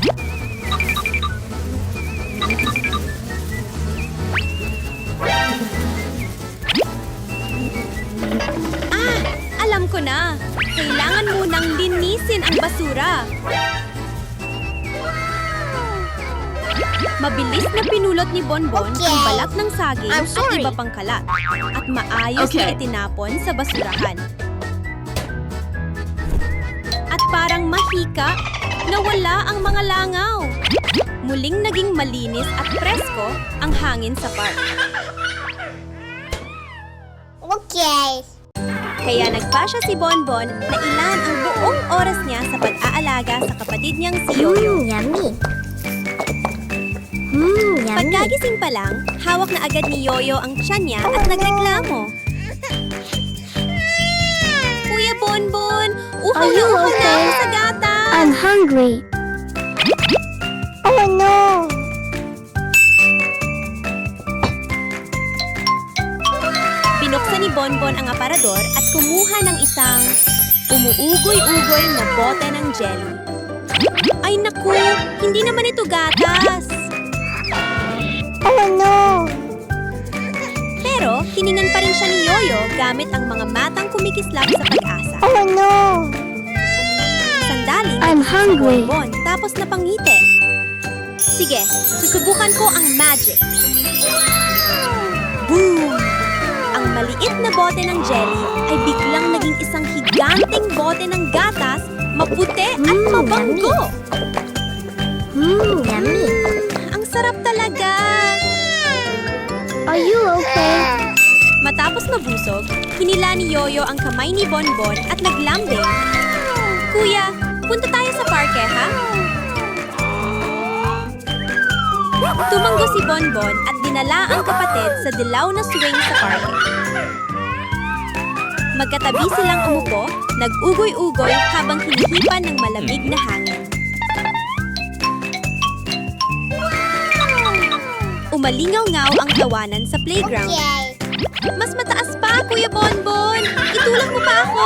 Alam ko na. Kailangan munang linisin ang basura. Mabilis na pinulot ni Bonbon ang balat ng saging at iba pang kalat at maayos na itinapon sa basurahan. parang mahika, nawala ang mga langaw. Muling naging malinis at presko ang hangin sa park. Okay. Kaya nagpasya si Bonbon na ilan ang buong oras niya sa pag-aalaga sa kapatid niyang si Yoyo. Yummy. Yummy. Pagkagising pa lang, hawak na agad ni Yoyo ang tiyan niya at nagreklamo. Kuya Bonbon, Are you uhaw na okay? ako sa gatas. I'm hungry. Oh no! Binuksan ni Bonbon ang aparador at kumuha ng isang umuugoy-ugoy na bote ng jelly. Ay naku, hindi naman ito gatas. Oh no! Pero tiningan pa rin siya ni Yoyo gamit ang mga matang kumikislap sa pag-asa. Oh no! Sandali, I'm si hungry. Bonbon, tapos napangiti. Sige, susubukan ko ang magic. Boom! Ang maliit na bote ng jelly ay biglang naging isang higanting bote ng gatas, maputi at mabanggo. Yummy. Ang sarap talaga! Are you okay? Matapos mabusog, hinila ni Yoyo ang kamay ni Bonbon at naglambing. Kuya, punta tayo sa parke, ha? Tumanggo si Bonbon at dinala ang kapatid sa dilaw na swing sa parke. Magkatabi silang umupo, nag-ugoy-ugoy habang hinihipan ng malamig na hangin. Umalingaw-ngaw ang tawanan sa playground. Okay. Mas mataas pa, Kuya Bonbon! Itulak mo pa ako!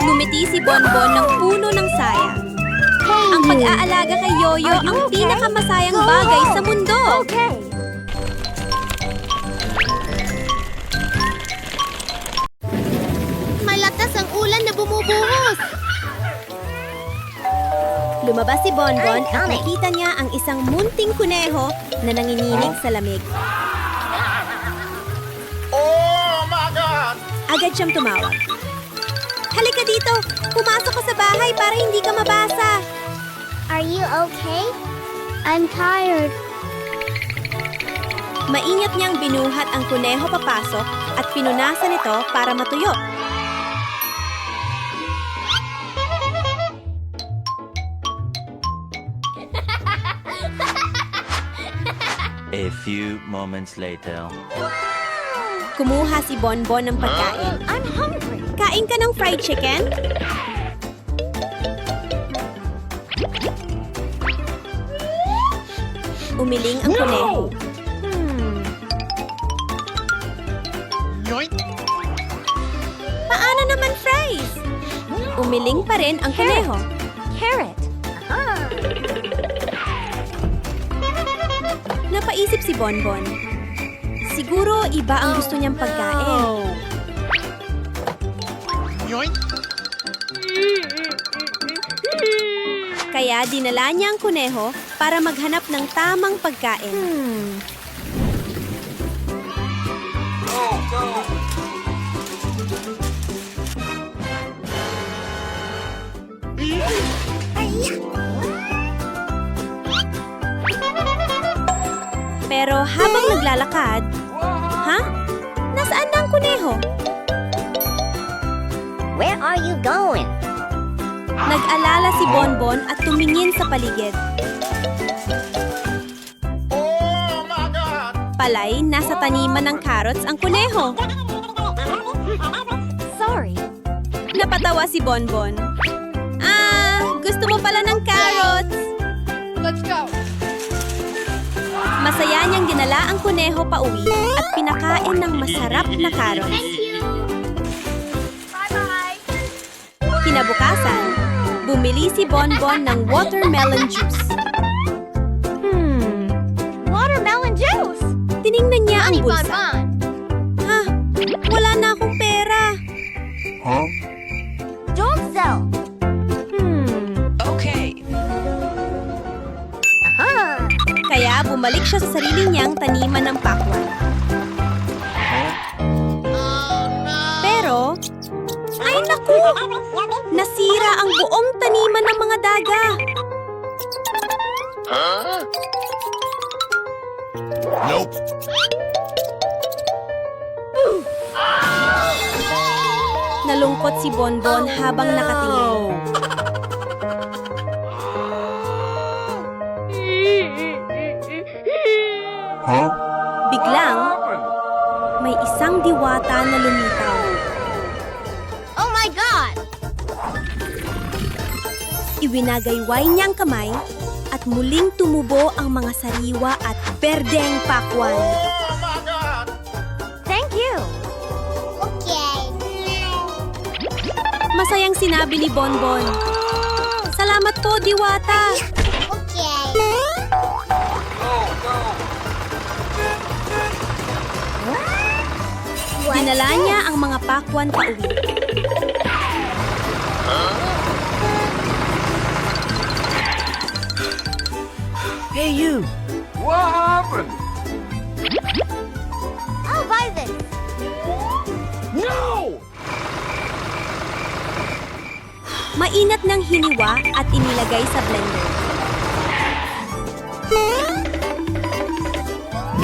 Ngumiti si Bonbon ng puno ng saya. Hey, Ang you. pag-aalaga kay Yoyo ang pinakamasayang bagay sa mundo. Okay. Malakas ang ulan na bumubuhos. Lumabas si Bonbon at coming. nakita niya ang isang munting kuneho na nanginginig sa lamig. Oh my God! Agad siyang tumawag. Halika dito! Pumasok ka sa bahay para hindi ka mabasa! Are you okay? I'm tired. Maingat niyang binuhat ang kuneho papasok at pinunasan ito para matuyo. A few moments later. Kumuha si Bonbon ng pagkain. I'm hungry. Kain ka ng fried chicken? Umiling ang kuneho. Yoink! Paano naman fries? Umiling pa rin ang kuneho. Carrot. Napaisip si Bonbon. Siguro iba ang gusto niyang pagkain. Yoink! Kaya dinala niya ang kuneho para maghanap ng tamang pagkain. Pero habang naglalakad, ha? Nasaan na ang kuneho? Where are you going? Nag-alala si Bonbon at tumingin sa paligid. Oh my God! Palay, nasa taniman ng carrots ang kuneho. Sorry. Napatawa si Bonbon. Gusto mo pala ng carrots? Let's go! Masaya niyang dinala ang kuneho pa uwi at pinakain ng masarap na carrots. Bye-bye! Kinabukasan, bumili si Bonbon ng watermelon juice. Watermelon juice. Tiningnan niya ang Honey bulsa. Bonbon. Ha? Wala na akong pera. Don't sell. Okay. Kaya bumalik siya sa sarili niyang taniman ng pakwan. Nasira ang buong taniman ng mga daga. Nope. Nalungkot si Bonbon habang nakatingin. Huh? Biglang, may isang diwata na lumitaw. Oh my God! Iwinagayway niyang kamay at muling tumubo ang mga sariwa at berdeng pakwan. Oh my God! Thank you. Okay. Masayang sinabi ni Bonbon. Salamat po, diwata! Okay. Dinala niya ang mga pakwan pauwi. Hey, you! What happened? I'll buy this. No! Mainat ng hiniwa at inilagay sa blender.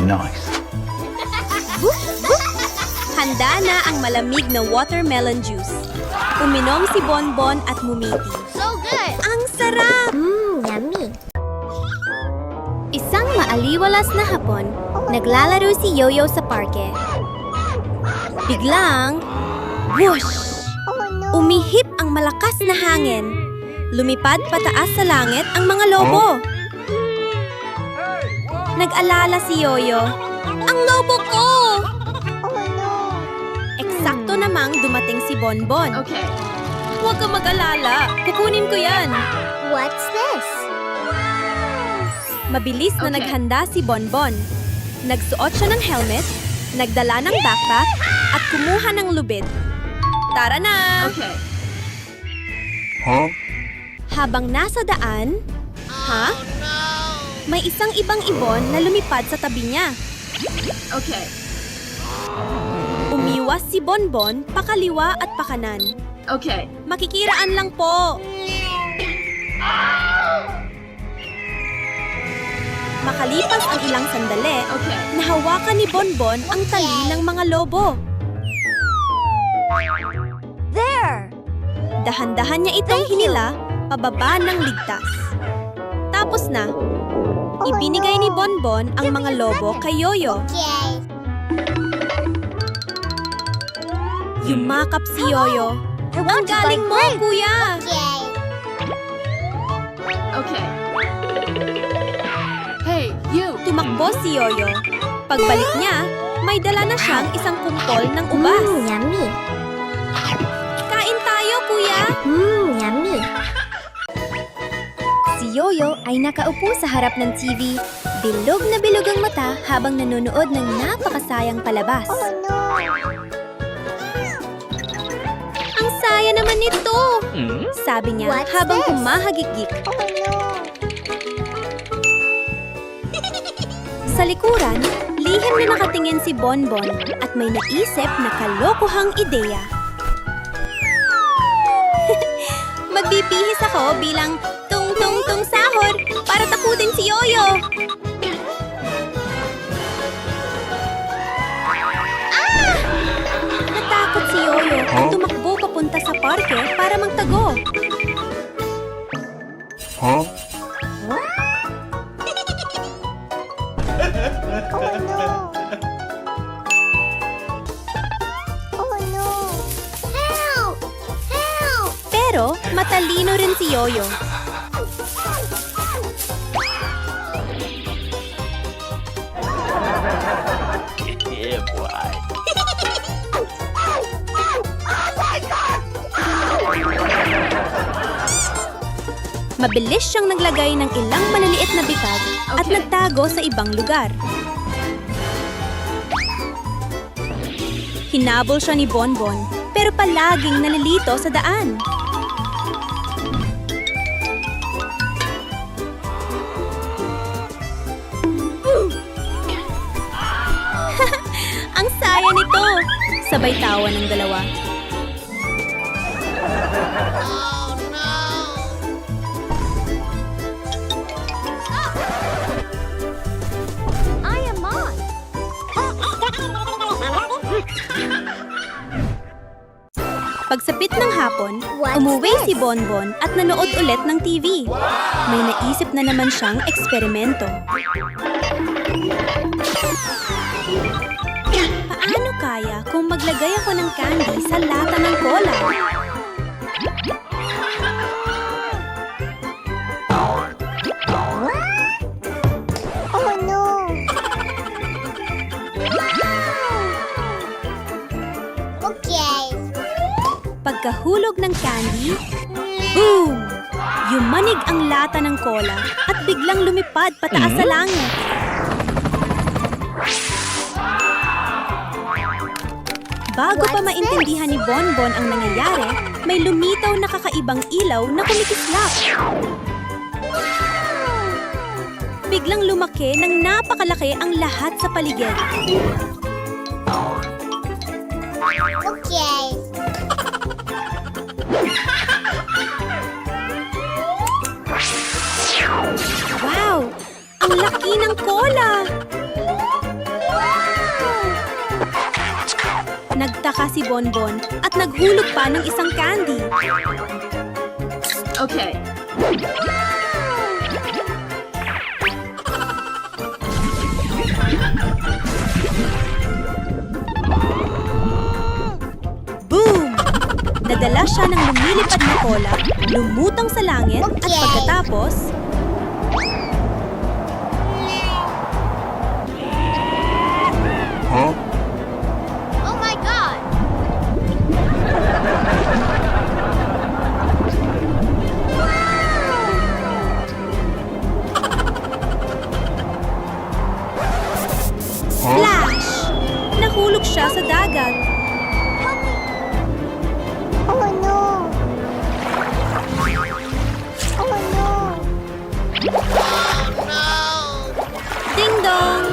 Nice. Handa na ang malamig na watermelon juice. Uminom si Bonbon at mumiti. So good. Ang sarap! Yummy. Isang maaliwalas na hapon, naglalaro si Yoyo sa parke. Biglang, whoosh! Oh no. Umihip ang malakas na hangin. Lumipad pataas sa langit ang mga lobo. Nag-alala si Yoyo. Ang lobo ko! Oh no. Eksakto namang dumating si Bonbon. Okay. Huwag kang mag-alala. Kukunin ko yan. What's this? Mabilis na naghanda si Bonbon. Nagsuot siya ng helmet, nagdala ng backpack, at kumuha ng lubid. Tara na! Huh? Habang nasa daan, may isang ibang ibon na lumipad sa tabi niya. Umiwas si Bonbon pakaliwa at pakanan. Makikiraan lang po. Makalipas ang ilang sandali, nahawakan ni Bonbon ang tali ng mga lobo. There. Dahan-dahan niya itong hinila pababa ng ligtas. Tapos na, ibinigay ni Bonbon ang mga lobo kay Yoyo. Okay. Yumakap si Yoyo. Ang galing mo, kuya! Okay. Tumakbo si Yoyo. Pagbalik niya, may dala na siyang isang kumpol ng ubas. Yummy. Kain tayo, kuya! Yummy. Si Yoyo ay nakaupo sa harap ng TV. Bilog na bilog ang mata habang nanonood ng napakasayang palabas. Oh no. Ang saya naman nito! Sabi niya What's habang this? humahagikik. Oh no. Sa likuran, lihim na nakatingin si Bonbon at may naisip na kalokohang ideya. Magbibihis ako bilang tung-tung-tung sahod para takutin si Yoyo. Natakot si Yoyo at tumakbo papunta sa parke para magtago. Huh? Oh no. Oh no. Help! Help! Pero matalino rin si Yoyo. Yeah, boy. Mabilis siyang naglagay ng ilang maliliit na bitag at nagtago sa ibang lugar. Hinabol siya ni Bonbon, pero palaging nalilito sa daan. Ang saya nito! Sabay tawa ng dalawa. hapon, umuwi si Bonbon at nanood ulit ng TV. May naisip na naman siyang eksperimento. Paano kaya kung maglagay ako ng candy sa lata ng cola? Oh no! Okay. Pagkahulog ng candy, boom! Yumanig ang lata ng cola at biglang lumipad pataas sa langit. Bago pa maintindihan ni Bonbon ang nangyayari, may lumitaw na kakaibang ilaw na kumikislap. Biglang lumaki ng napakalaki ang lahat sa paligid. Okay. Wow! Ang laki ng cola! Nagtaka si Bonbon at naghulog pa ng isang candy. Okay. Boom! Nadala siya ng lumilipad na cola, lumutang sa langit at pagkatapos, Huh? Oh my God! splash! Nahulog siya sa dagat. Oh no! Oh no! Ding dong!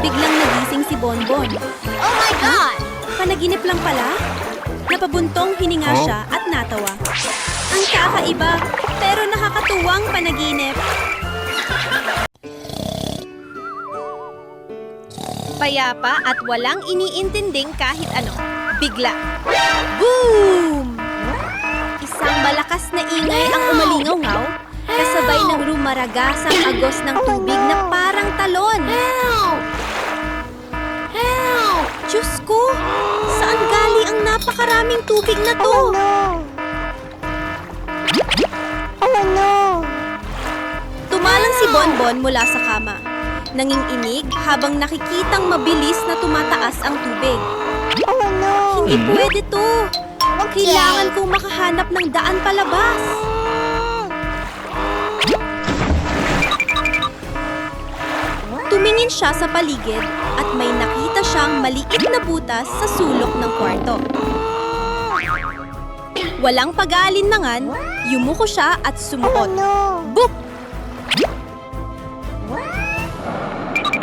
Biglang nagising si Bonbon. Oh my God! Panaginip lang pala? Napabuntong hininga siya at natawa. Ang kakaiba, pero nakakatuwang panaginip. Payapa at walang iniintinding kahit ano. Bigla. Boom! Isang malakas na ingay ang umalingaw kasabay ng rumaragasang agos ng tubig na parang talon. Diyos ko! Saan galing ang napakaraming tubig na to? Oh no! Oh no! Tumalang si Bonbon mula sa kama. Nanginginig habang nakikitang mabilis na tumataas ang tubig. Oh no! Hindi pwede to. Kailangan kong makahanap ng daan palabas. Tumingin siya sa paligid at may nakita siyang maliit na butas sa sulok ng kwarto. Walang pag-aalinlangan, yumuko siya at Oh sumuot. no! Boop!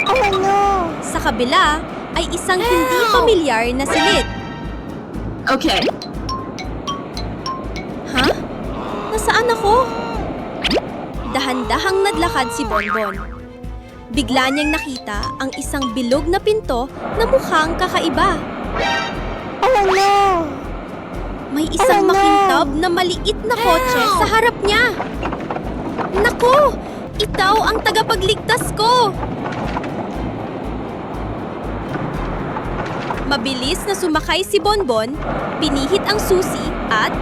Oh no! Sa kabila ay isang hindi pamilyar na silid. Okay. Ha? Nasaan ako? Dahan-dahang nadlakad si Bonbon. Bigla niyang nakita ang isang bilog na pinto na mukhang kakaiba. Oh no! May isang Oh, no. makintab na maliit na kotse sa harap niya. Naku! Ikaw ang tagapagligtas ko! Mabilis na sumakay si Bonbon, pinihit ang susi at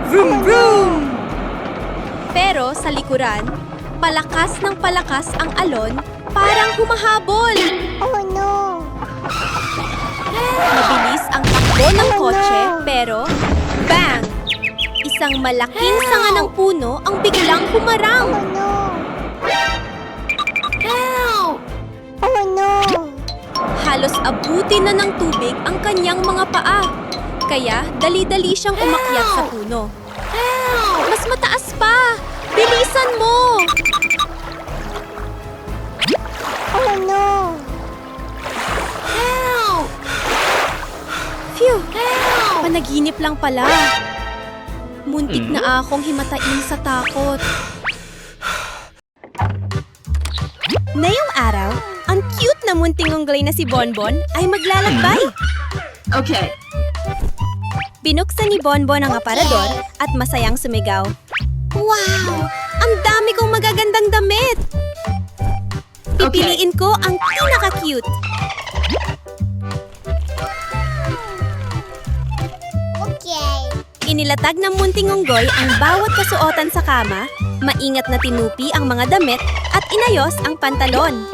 vroom vroom! Pero sa likuran, palakas ng palakas ang alon, parang humahabol. Oh no! Mabilis ang takbo ng Oh, kotse, no. pero bang! Isang malaking sanga ng puno ang biglang humarang. Oh no! Oh no! Halos abutin na ng tubig ang kanyang mga paa. Kaya dali-dali siyang umakyat sa puno. Mas mataas pa! Bilisan mo! Oh no! Phew! Panaginip lang pala. Muntik na akong himatain sa takot. Ngayong araw, ang cute na munting unglay na si Bonbon ay maglalakbay. Okay. Binuksan ni Bonbon ang aparador at masayang sumigaw. Wow! Ang dami kong magagandang damit! Pipiliin ko ang pinaka-cute. Okay. Inilatag ng munting unggoy ang bawat kasuotan sa kama, maingat na tinupi ang mga damit at inayos ang pantalon.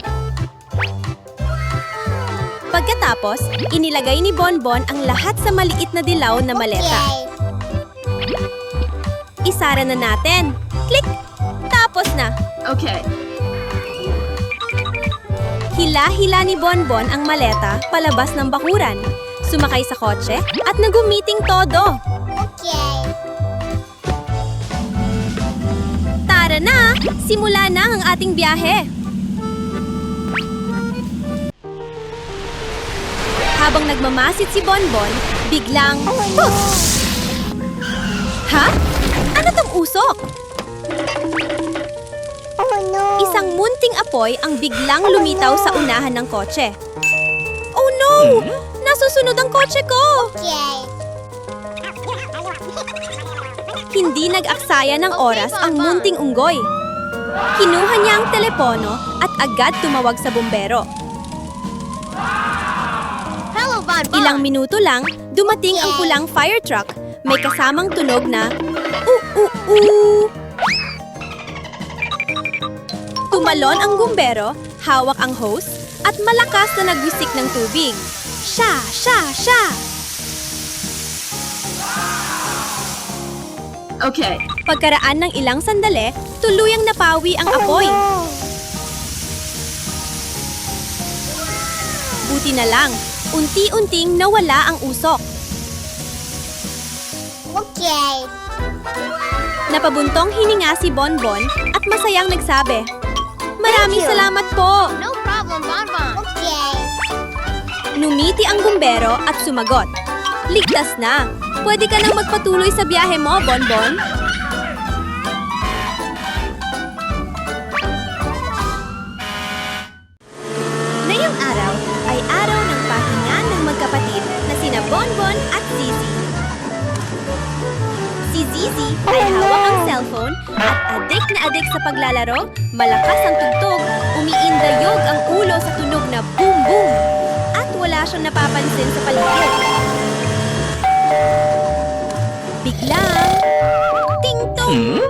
Pagkatapos, inilagay ni Bonbon ang lahat sa maliit na dilaw na maleta. Isara na natin. Click! Tapos na. Okay. Hila-hila ni Bonbon ang maleta palabas ng bakuran. Sumakay sa kotse at nagumiting todo. Okay. Tara na! Simula na ang ating biyahe! Habang nagmamasid si Bonbon, biglang... Ha? Ano tong usok? Oh no. Isang munting apoy ang biglang lumitaw sa unahan ng kotse. Oh no! Nasusunod ang kotse ko! Okay. Hindi nag-aksaya ng oras ang munting unggoy. Kinuha niya ang telepono at agad tumawag sa bumbero. Hello, Bonbon. Ilang minuto lang, dumating ang pulang fire truck. May kasamang tunog na, "U-u-u." Tumalon ang bumbero, hawak ang hose, at malakas na nagwisik ng tubig. Sha, sha, sha! Okay. Pagkaraan ng ilang sandali, tuluyang napawi ang apoy. Buti na lang, unti-unting nawala ang usok. Okay. Napabuntong hininga si Bonbon at masayang nagsabi, "Maraming salamat po!" No problem, Bonbon. Okay. Numiti ang bumbero at sumagot, "Ligtas na! Pwede ka nang magpatuloy sa biyahe mo, Bonbon." Ngayong araw ay araw ng pahinga ng magkapatid na sina Bonbon at Zizi. Si Zizi ay hawak ang cellphone at adik na adik sa paglalaro, malakas ang tugtog, umiindayog ang ulo sa tunog na boom boom, at wala siyang napapansin sa paligid. Biglang, ting-tong!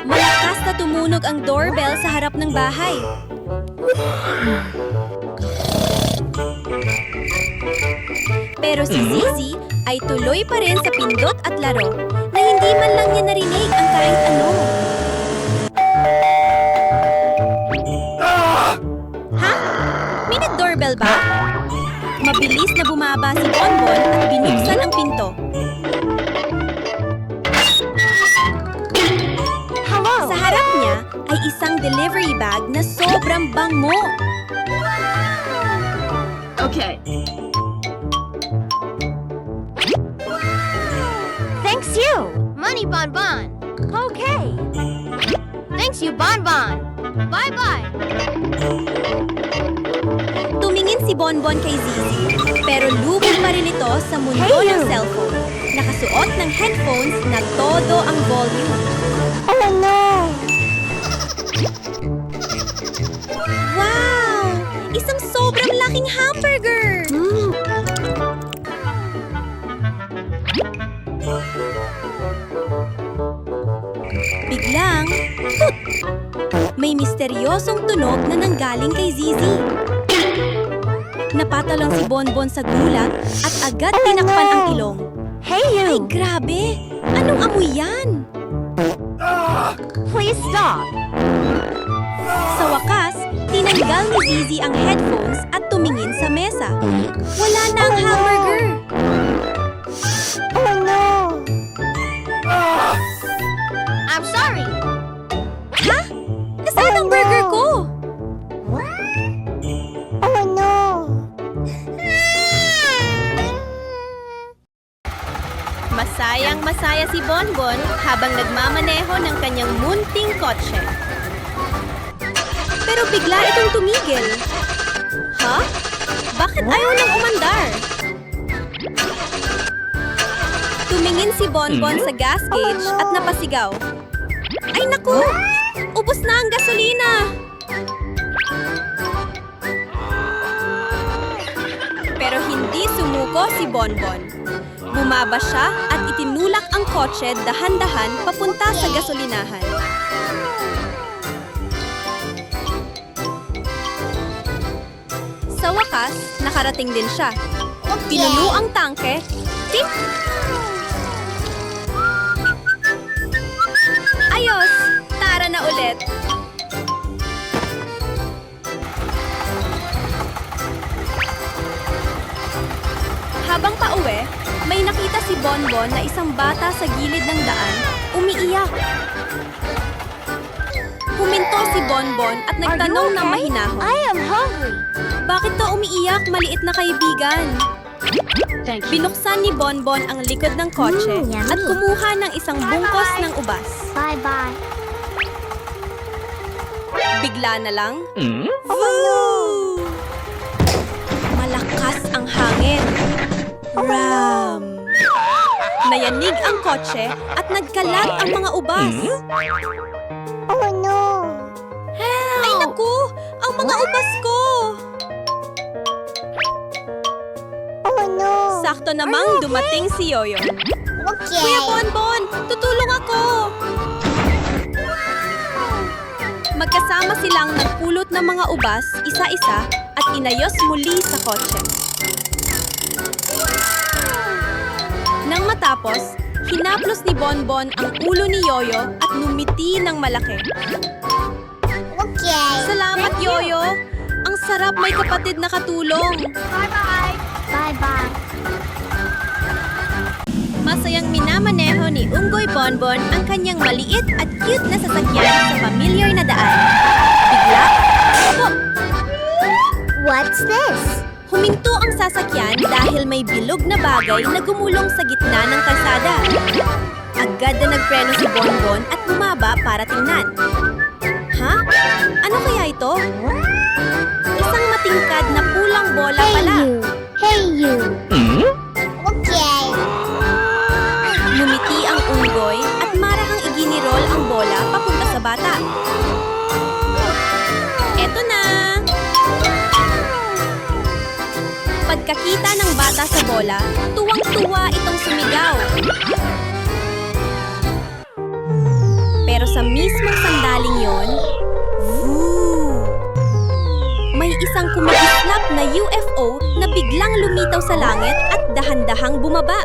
Malakas na tumunog ang doorbell sa harap ng bahay. Pero si Zizi ay tuloy pa rin sa pindot at laro na hindi man lang niya narinig ang kahit ano. Ha? May nag-doorbell ba? Mabilis na bumaba si Bonbon at binuksan ang pinto. Sa harap niya ay isang delivery bag na sobrang bango. Okay. Thanks you. Money, Bonbon. Okay. Thanks you, Bonbon. Bye-bye. Tumingin si Bonbon kay Zizi, pero lubog pa rin ito sa mundo Hey, ng you! cellphone. Nakasuot ng headphones na todo ang volume. Oh no. Wow! Isang sobrang laking hamburger! Biglang, tut! May misteryosong tunog na nanggaling kay Zizi. Napatalon si Bonbon sa gulat at agad tinakpan ang ilong. Hey, Ay, you. grabe! Anong amoy yan? Please stop. Sa wakas, tinanggal ni Zizi ang headphones at tumingin sa mesa. Wala na ang hamburger! Oh no. I'm sorry. Ha? Nasaan ang burger ko? Oh no. Masayang-masaya si Bonbon habang nagmamaneho ng kanyang munting kotse. Pero bigla itong tumigil. Ha? Bakit ayaw nang umandar? Tumingin si Bonbon sa gas gauge at napasigaw. Ay naku! Ubos na ang gasolina! Pero hindi sumuko si Bonbon. Bumaba siya at itinulak ang kotse dahan-dahan papunta sa gasolinahan. Sa wakas, nakarating din siya. Pinuno ang tangke. Tip! Ayos! Tara na ulit! Habang pauwi, may nakita si Bonbon na isang bata sa gilid ng daan, umiiyak. Huminto si Bonbon at nagtanong ng mahinahon. I am hungry. Bakit ka umiiyak, maliit na kaibigan? Thank you. Binuksan ni Bonbon ang likod ng kotse yummy. at kumuha ng isang bungkos ng ubas. Bye-bye. Bigla na lang, Woo! Malakas ang hangin. Ram! Nayanig ang kotse at nagkalat ang mga ubas. Oh no! Ay naku! Ang mga ubas ko! Oh no! Sakto namang dumating si Yoyo. Okay. Kuya Bonbon, tutulong ako! Magkasama silang nagpulot ng mga ubas, isa-isa, at inayos muli sa kotse. Nang matapos, hinaplos ni Bonbon ang ulo ni Yoyo at numiti ng malaki. Okay. Salamat, Yoyo! Ang sarap may kapatid na katulong! Bye-bye. Bye-bye. Masayang minamaneho ni Unggoy Bonbon ang kanyang maliit at cute na sasakyan sa familiar na daan. Bigla, What's this? huminto ang sasakyan dahil may bilog na bagay na gumulong sa gitna ng kalsada. Agad na nagpreno si Bonbon at bumaba para tingnan. Ha? Ano kaya ito? Isang matingkad na pulang bola pala. Hey you. Okay. Ngumiti ang unggoy at marahang iginirol ang bola papunta sa bata. Eto na! Pagkakita ng bata sa bola, tuwang-tuwa itong sumigaw. Pero sa mismong sandaling yon, may isang kumikislap na UFO na biglang lumitaw sa langit at dahan-dahang bumaba.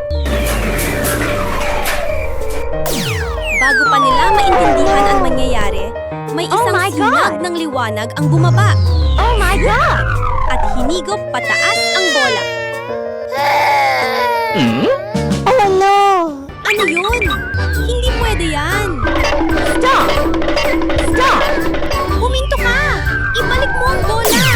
Bago pa nila maintindihan ang nangyayari, may isang my sinag God! ng liwanag ang bumaba Oh my God! at hinigop pataas ang bola. Oh no! Ano yun? Hindi pwede yan! Stop! Stop! Huminto ka! Ibalik mo ang bola!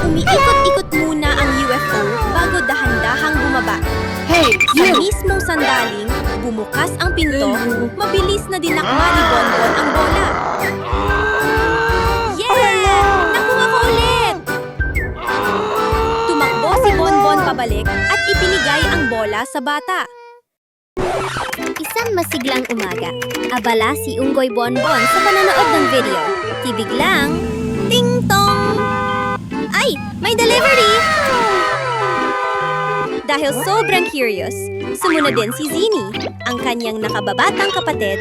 Umiikot-ikot muna ang UFO bago dahan-dahang bumaba. Hey, Sa you! mismong sandaling, bumukas ang pinto, mabilis na dinakma ni Bonbon ang bola. Yeah! Nakuha ko ulit! Tumakbo si Bonbon pabalik at ipinigay ang bola sa bata. Isang masiglang umaga. Abala si Unggoy Bonbon sa panonood ng video. Tibiglang, Ting tong! Ay! May delivery! Dahil sobrang curious, sumunod din si Zini, ang kanyang nakababatang kapatid,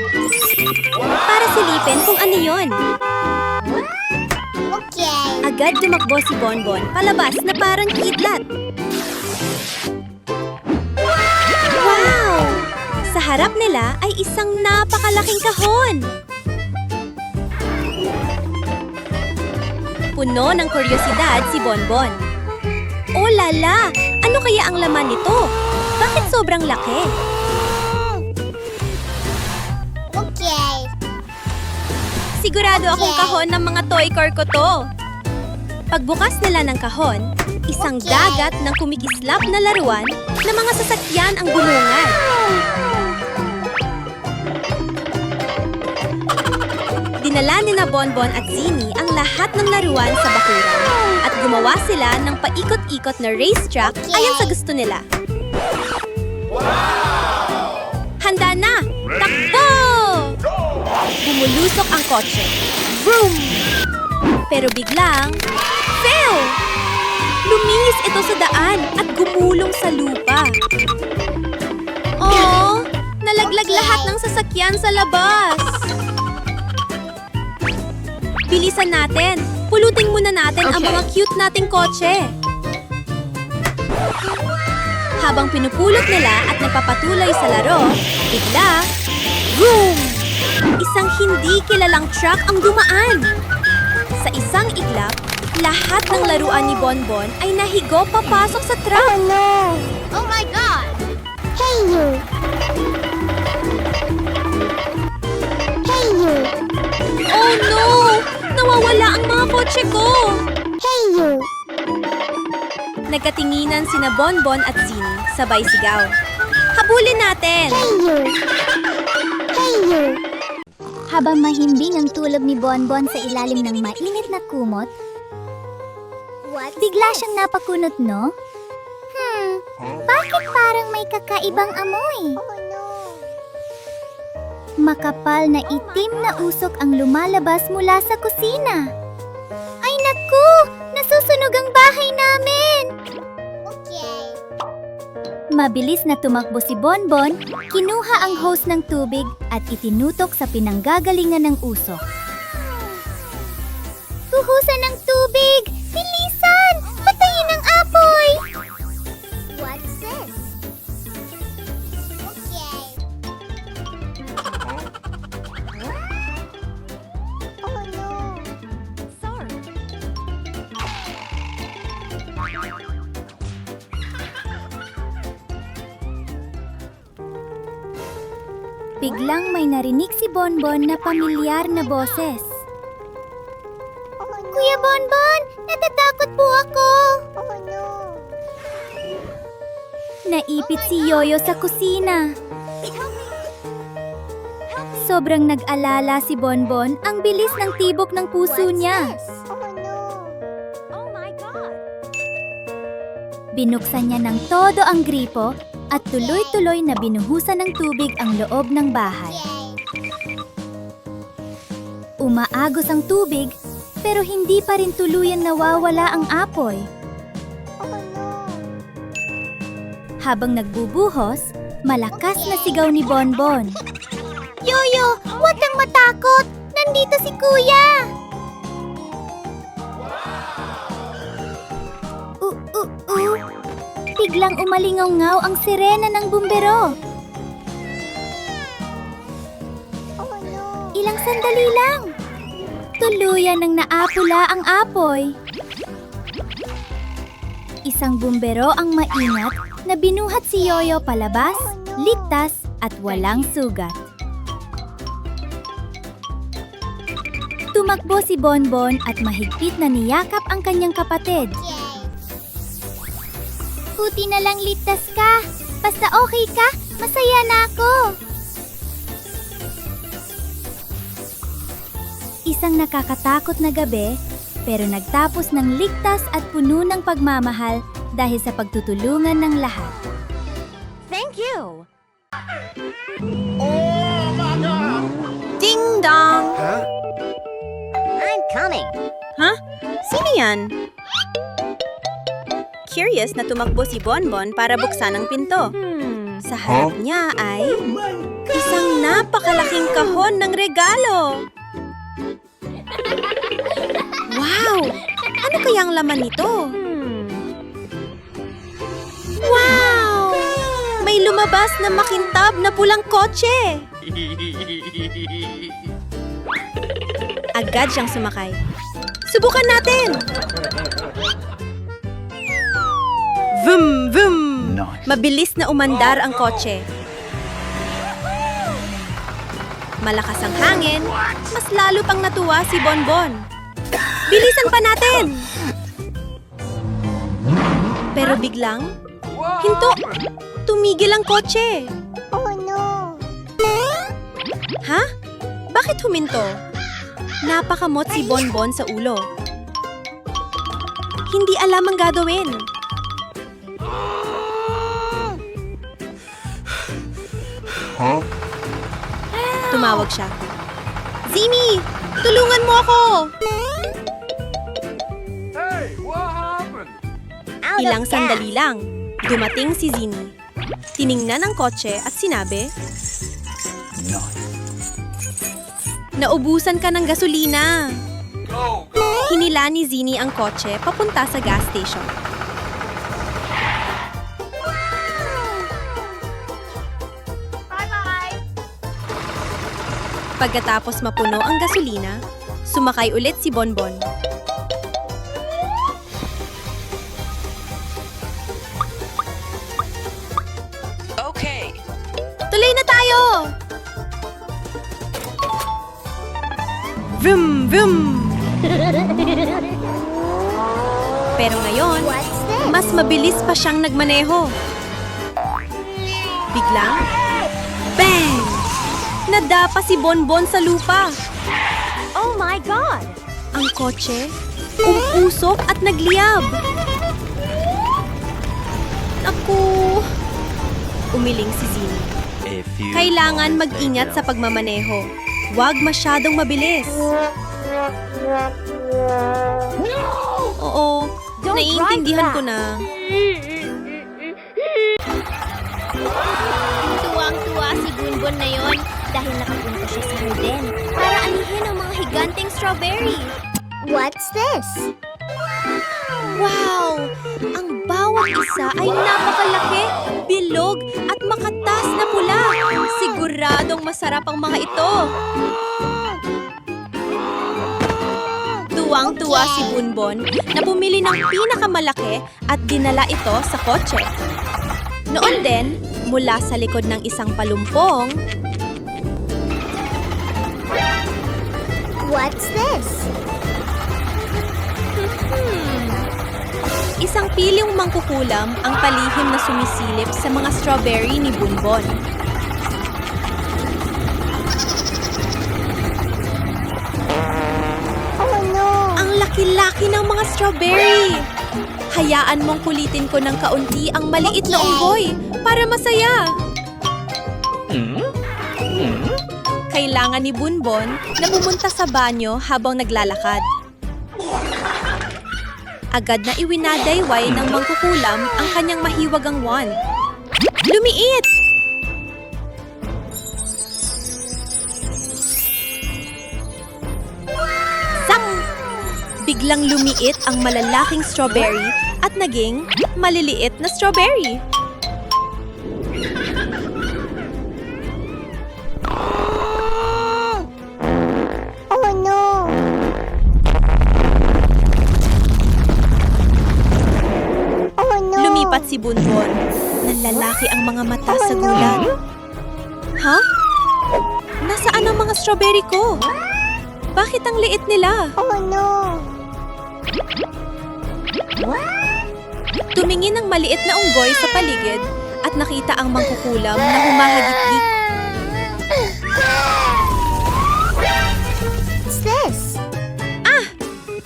para silipin kung ano yon. Okay. Agad tumakbo si Bonbon palabas na parang kidlat. Wow! Sa harap nila ay isang napakalaking kahon. Puno ng kuryosidad si Bonbon. Oh lala! Ano kaya ang laman nito? Bakit sobrang laki? Okay. Sigurado akong kahon ng mga toy car ko to. Pagbukas nila ng kahon, isang dagat ng kumikislap na laruan na mga sasakyan ang bumungad. Dinala ni na Bonbon at Zini ang lahat ng laruan sa bakuran at gumawa sila ng paikot-ikot na racetrack ayon sa gusto nila. Handa na! Takbo! Bumulusok ang kotse. Vroom! Pero biglang, fail! Lumihis ito sa daan at gumulong sa lupa. Oh, nalaglag lahat ng sasakyan sa labas. Bilisan natin. Pulutin muna natin ang mga cute nating kotse. Habang pinupulot nila at nagpapatuloy sa laro, bigla, boom! Isang hindi kilalang truck ang dumaan. Sa isang iglap, lahat ng laruan ni Bonbon ay nahigo papasok sa truck. Oh my God! Hey you! Hey you! Oh no! Nawawala ang mga kotse ko! Hey you! Nagkatinginan sina Bonbon at Zini, sabay sigaw. Habulin natin! Hey you! Hey you! Habang mahimbing ang tulog ni Bonbon sa ilalim ng mainit na kumot, bigla siyang napakunot, no? Bakit parang may kakaibang amoy? Makapal na itim na usok ang lumalabas mula sa kusina. Ay naku! Nasusunog ang bahay namin! Mabilis na tumakbo si Bonbon, kinuha ang hose ng tubig at itinutok sa pinanggagalingan ng usok. Buhusan ng tubig! Bilisan! Patayin ang apoy! What's this? Okay. Oh no! Sorry. Biglang may narinig si Bonbon na pamilyar na boses. Kuya Bonbon, natatakot po ako. Naipit si Yoyo sa kusina. Sobrang nag-alala si Bonbon, ang bilis ng tibok ng puso niya. Oh my God. Binuksan niya ng todo ang gripo at tuloy-tuloy na binuhusan ng tubig ang loob ng bahay. Umaagos ang tubig, pero hindi pa rin tuluyan nawawala ang apoy. Habang nagbubuhos, malakas na sigaw ni Bonbon. Yoyo, huwag kang matakot! Nandito si Kuya! Biglang umalingaw-ngaw ang sirena ng bumbero. Ilang sandali lang. Tuluyan nang naapula ang apoy. Isang bumbero ang maingat na binuhat si Yoyo palabas, ligtas at walang sugat. Tumakbo si Bonbon at mahigpit na niyakap ang kanyang kapatid. Buti na lang ligtas ka. Basta okay ka, masaya na ako. Isang nakakatakot na gabi, pero nagtapos ng ligtas at puno ng pagmamahal dahil sa pagtutulungan ng lahat. Thank you. Ding dong! I'm coming. Ha? Sino yan? Curious na tumakbo si Bonbon para buksan ang pinto. Sa harap niya ay isang napakalaking kahon ng regalo. Wow! Ano kayang laman nito? Wow! May lumabas na makintab na pulang kotse. Agad siyang sumakay. Subukan natin! Vroom, vroom! Nice. Mabilis na umandar ang kotse. Malakas ang hangin, mas lalo pang natuwa si Bonbon. Bilisan pa natin! Pero biglang, hinto! Tumigil ang kotse! Oh no! Ha? Bakit huminto? Napakamot si Bonbon sa ulo. Hindi alam ang gagawin. Huh? Tumawag siya. Zini! Tulungan mo ako! Hey, what happened? Out Ilang of sandali gas. lang. Dumating si Zini. Tiningnan ang kotse at sinabi, Nice. naubusan ka ng gasolina. Go, go! Hinila ni Zini ang kotse papunta sa gas station. Bye-bye. Pagkatapos mapuno ang gasolina, sumakay ulit si Bonbon. Okay. Tuloy na tayo! Vroom, vroom! Pero ngayon, What's this? mas mabilis pa siyang nagmaneho. Biglang, bang! Nadapa si Bonbon sa lupa. Oh my God. Ang kotse, umusok at nagliyab. Naku! Umiling si Zini. A few Kailangan moments mag-ingat sa later. pagmamaneho. Huwag masyadong mabilis. Oo, Don't naiintindihan drive ko na. Tuwang-tuwa si Bunbun na yon dahil nakapunta siya sa hardin para anihin ang mga higanteng strawberry. What's this? Wow! Ang bawat isa ay napakalaki, bilog at makatas na pula. Siguradong masarap ang mga ito. Tuwang-tuwa si Bunbon na bumili ng pinakamalaki at dinala ito sa kotse. Noon din, mula sa likod ng isang palumpong, What's this? isang piling mangkukulam ang palihim na sumisilip sa mga strawberry ni Bunbon. Oh no! Ang laki-laki ng mga strawberry! Hayaan mong kulitin ko ng kaunti ang maliit na unggoy para masaya. Kailangan ni Bunbon na pumunta sa banyo habang naglalakad. Agad na iwinadayway ng mangkukulam ang kanyang mahiwagang wand. Lumiit! Sang! Biglang lumiit ang malalaking strawberry at naging maliliit na strawberry. Oh no! Oh no! Lumipat si Bunbon. Nanlalaki ang mga mata sa gulat. Ha? Nasaan ang mga strawberry ko? Bakit ang liit nila? Oh no! Tumingin ang maliit na unggoy sa paligid at nakita ang mangkukulam na humahagik-gik. What's this?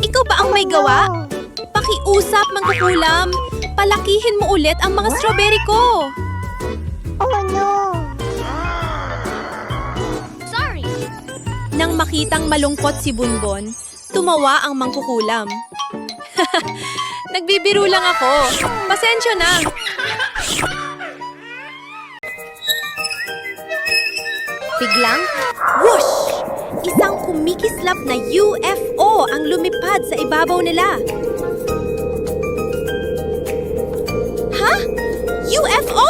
Ikaw ba ang may gawa? Pakiusap, mangkukulam. Palakihin mo ulit ang mga strawberry ko. Oh no! Sorry! Nang makitang malungkot si Bunbon, tumawa ang mangkukulam. Nagbibiro lang ako. Pasensya na. Biglang, whoosh! Isang kumikislap na UFO ang lumipad sa ibabaw nila. Ha? UFO!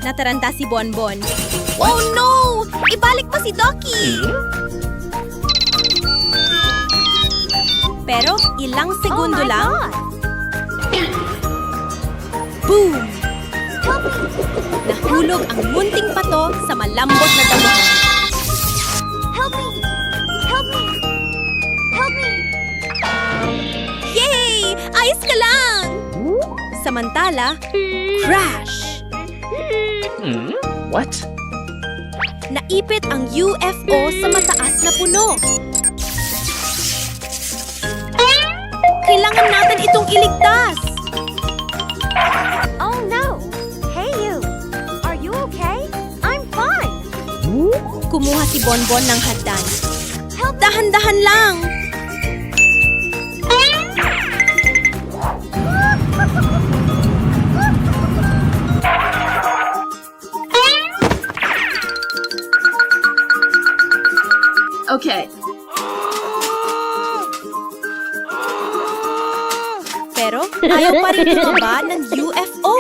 Nataranta si Bonbon. Oh no! Ibalik pa si Ducky! Pero ilang segundo lang, boom! Nahulog ang munting pato sa malambot na damuhan. Help me! Help me! Help me! Yay! Ayos ka lang! Samantala, crash! What? Naipit ang UFO sa mataas na puno. Kailangan natin itong iligtas! Oh no. Hey you. Kumuha si Bonbon ng hagdan. Dahan-dahan lang! Okay. Pero ayaw pa rin tumaba ng UFO.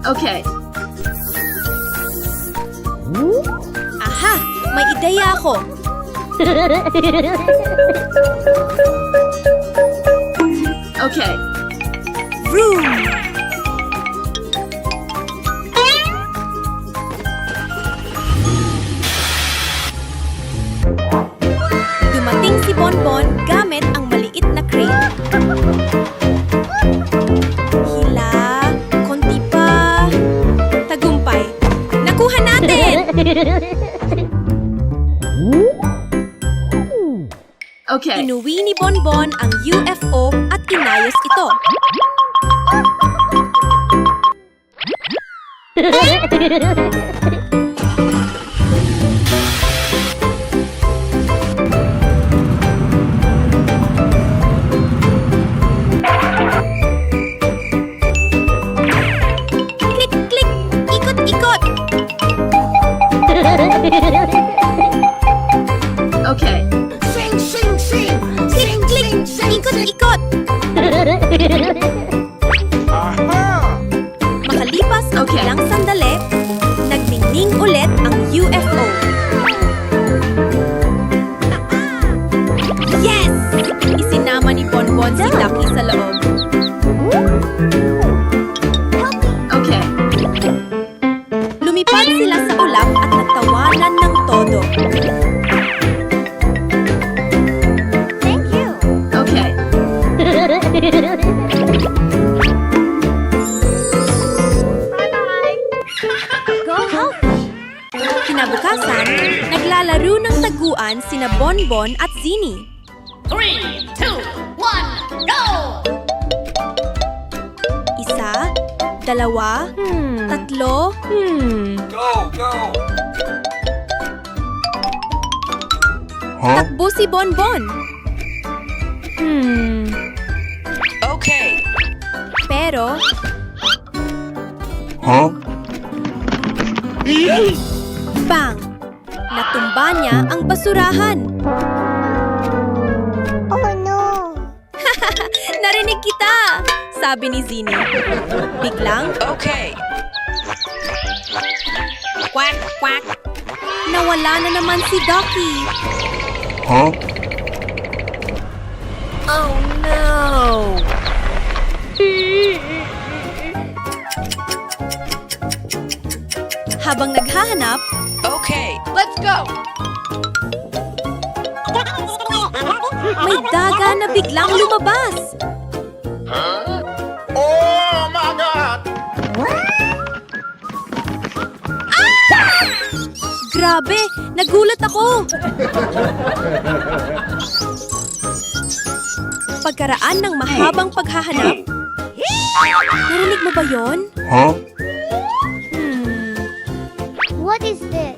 Okay. Aha! May ideya ako. Okay. Vroom! Dumating si Bonbon gamit ang maliit na crane. Hila, konti pa. Tagumpay. Nakuha natin! Okay. Inuwi ni Bonbon ang UFO at inayos ito. Klik, klik! Ikot-ikot! Okay. Klik, klik! Ikot-ikot! Makalipas ang Okay. ilang sandali, nagningning ulit ang UFO. Yes! Isinama ni Bonbon si Ducky sa loob. Okay. Lumipad sila sa ulap at nagtawanan ng todo. Thank you. Okay. Go help. Kinabukasan, naglalaro ng taguan sina Bonbon at Zini. 3, 2, 1, go! Isa, dalawa, tatlo, Go, go! takbo si Bonbon. Okay. Pero, bang! Natumba niya ang basurahan. Oh no! Narinig kita! Sabi ni Zini. Biglang, Okay. quack, quack. Nawala na naman si Ducky. Oh no! Habang naghahanap, Okay. Let's go! may daga na biglang lumabas. Oh my God! Grabe! Nagulat ako! Pagkaraan ng mahabang paghahanap, narinig mo ba yon? What is this?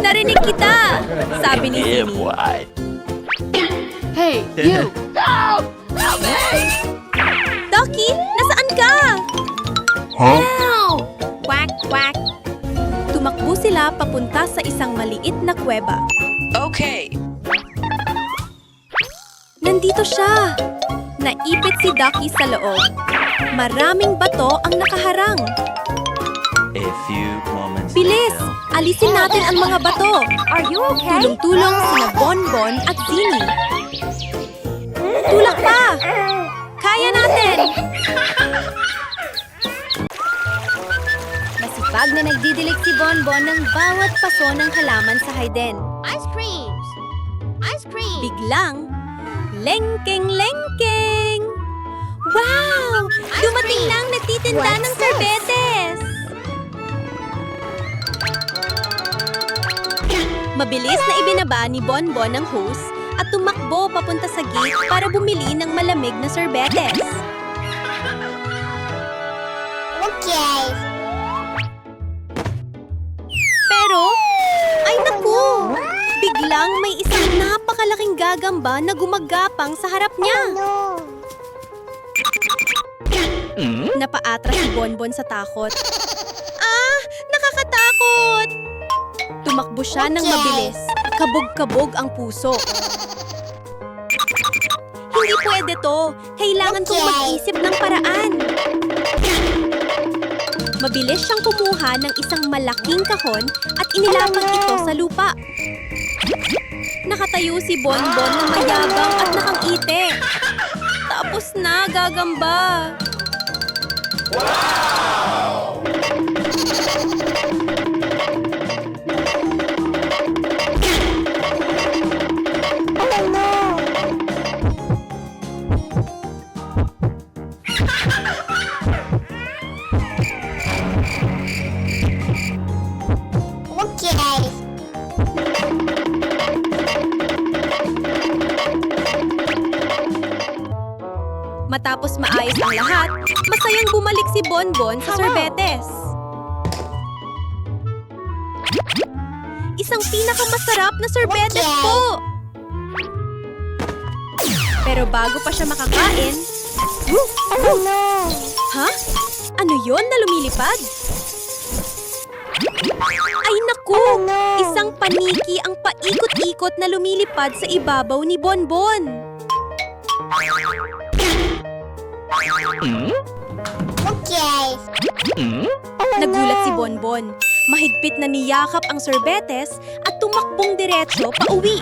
Narinig kita! Sabi ni Zini. Hey, you! Ducky, nasaan ka? Quack, quack. Tumakbo sila papunta sa isang maliit na kuweba. Okay. Nandito siya! Naipit si Ducky sa loob. Maraming bato ang nakaharang. A few moments Bilis! later. Alisin natin ang mga bato. Are you okay? Tulong-tulong sina Bonbon at Zini. Tulak pa! Kaya natin! Masipag na nagdidilig si Bonbon ng bawat paso ng halaman sa hayden. Ice creams! Ice cream! Biglang, lengkeng-lengkeng! Wow! Dumating na ang nagtitinda ng sorbetes! Mabilis na ibinaba ni Bonbon ang hose at tumakbo papunta sa gate para bumili ng malamig na sorbetes. Okay. Pero, ay naku! Biglang may isang napakalaking gagamba na gumagapang sa harap niya. Napaatras si Bonbon sa takot. Ah! Nakakatakot! Tumakbo siya ng mabilis. Kabog-kabog ang puso. Hindi pwede to. Kailangan kong mag-isip ng paraan. Mabilis siyang kumuha ng isang malaking kahon at inilapag ito sa lupa. Nakatayo si Bonbon na mayabang at nakangiti. Tapos na, gagamba. Okay. Matapos maayos ang lahat, masayang bumalik si Bonbon sa sorbetes. Isang pinakamasarap na sorbetes po! Pero bago pa siya makakain... Ha? Ano yon na lumilipad? Ay naku! Isang paniki ang paikot-ikot na lumilipad sa ibabaw ni Bonbon. Okay. Nagulat si Bonbon. Mahigpit na niyakap ang sorbetes at tumakbong diretsyo pa uwi.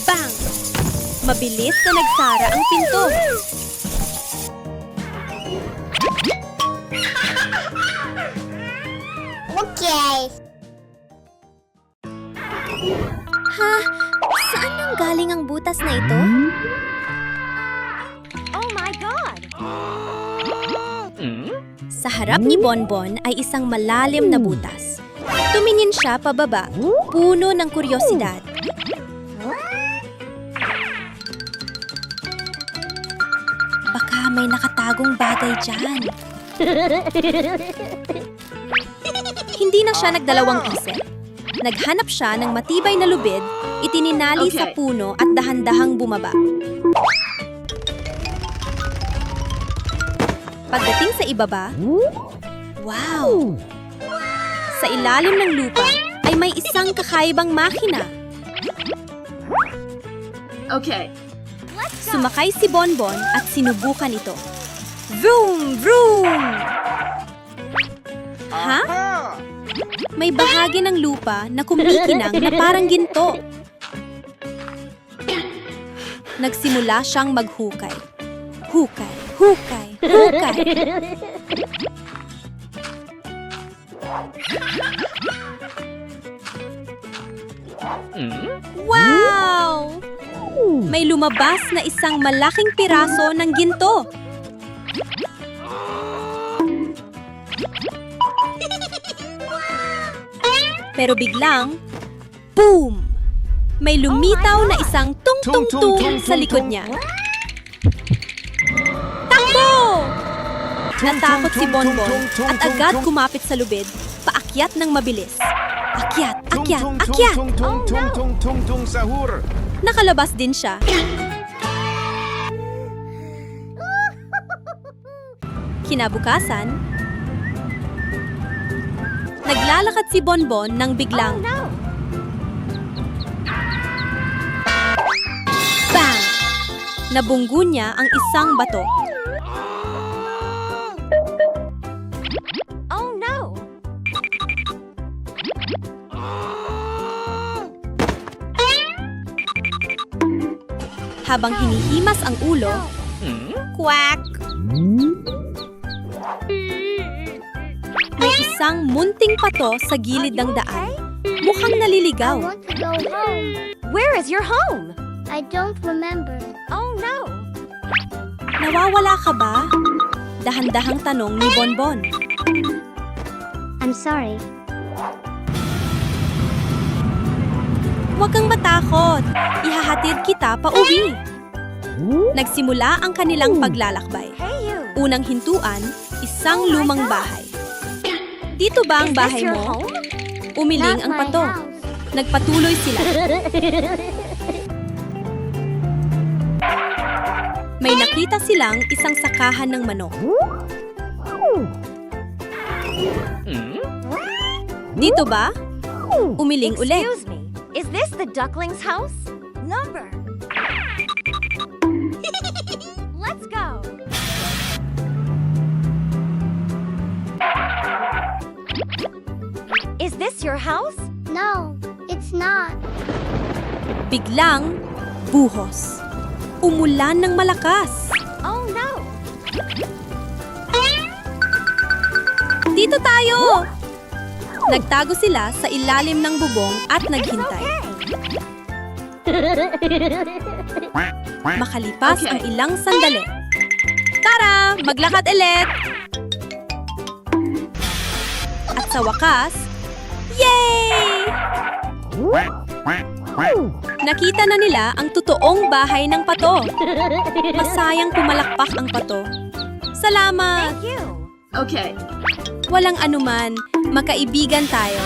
Bang! Mabilis na nagsara ang pinto. Okay. Ha? Saan nang galing ang butas na ito? Oh my God! Sa harap ni Bonbon ay isang malalim na butas. Tumingin siya pababa, puno ng kuryosidad. Baka may nakatagong bagay dyan. Hindi na siya nagdalawang isip. Naghanap siya ng matibay na lubid, itininali sa Okay. puno at dahan-dahang bumaba. Pagdating sa ibaba, wow! Sa ilalim ng lupa ay may isang kakaibang makina. Okay. Sumakay si Bonbon at sinubukan ito. Vroom! Vroom! Ha? May bahagi ng lupa na kumikinang na parang ginto. Nagsimula siyang maghukay. Hukay, hukay, hukay. Wow! May lumabas na isang malaking piraso ng ginto. Pero biglang, boom! May lumitaw na isang tung-tung-tung sa likod niya. Takbo! Natakot si Bonbon at agad kumapit sa lubid, paakyat ng mabilis. Akyat, akyat, akyat! Tung sahur. Nakalabas din siya. Kinabukasan, naglalakad si Bonbon nang biglang bang! Nabunggo niya ang isang bato. Oh no! Habang hinihimas ang ulo, quack! May isang munting pato sa gilid ng daan. Mukhang I naliligaw. want to go home. Where is your home? I don't remember. Oh no! Nawawala ka ba? Dahan-dahang tanong ni Bonbon. I'm sorry. Huwag kang matakot. Ihahatid kita pa uwi. Nagsimula ang kanilang paglalakbay. Hey, you. Unang hintuan, isang lumang bahay. Dito ba ang Is this bahay your mo? home? Umiling ang pato. Nagpatuloy sila. May nakita silang isang sakahan ng manok. Dito ba? Umiling ulit. Excuse me. Is this the duckling's house? Number. Let's go. Is this your house? No, it's not. Biglang, buhos. Umulan ng malakas. Oh no. Dito tayo! Nagtago sila sa ilalim ng bubong at naghintay. Makalipas Okay. ang ilang sandali. Tara, maglakad ulit! At sa wakas, yay! Nakita na nila ang totoong bahay ng pato. Masayang pumalakpak ang pato. Salamat! Thank you. Okay. Walang anuman, makaibigan tayo.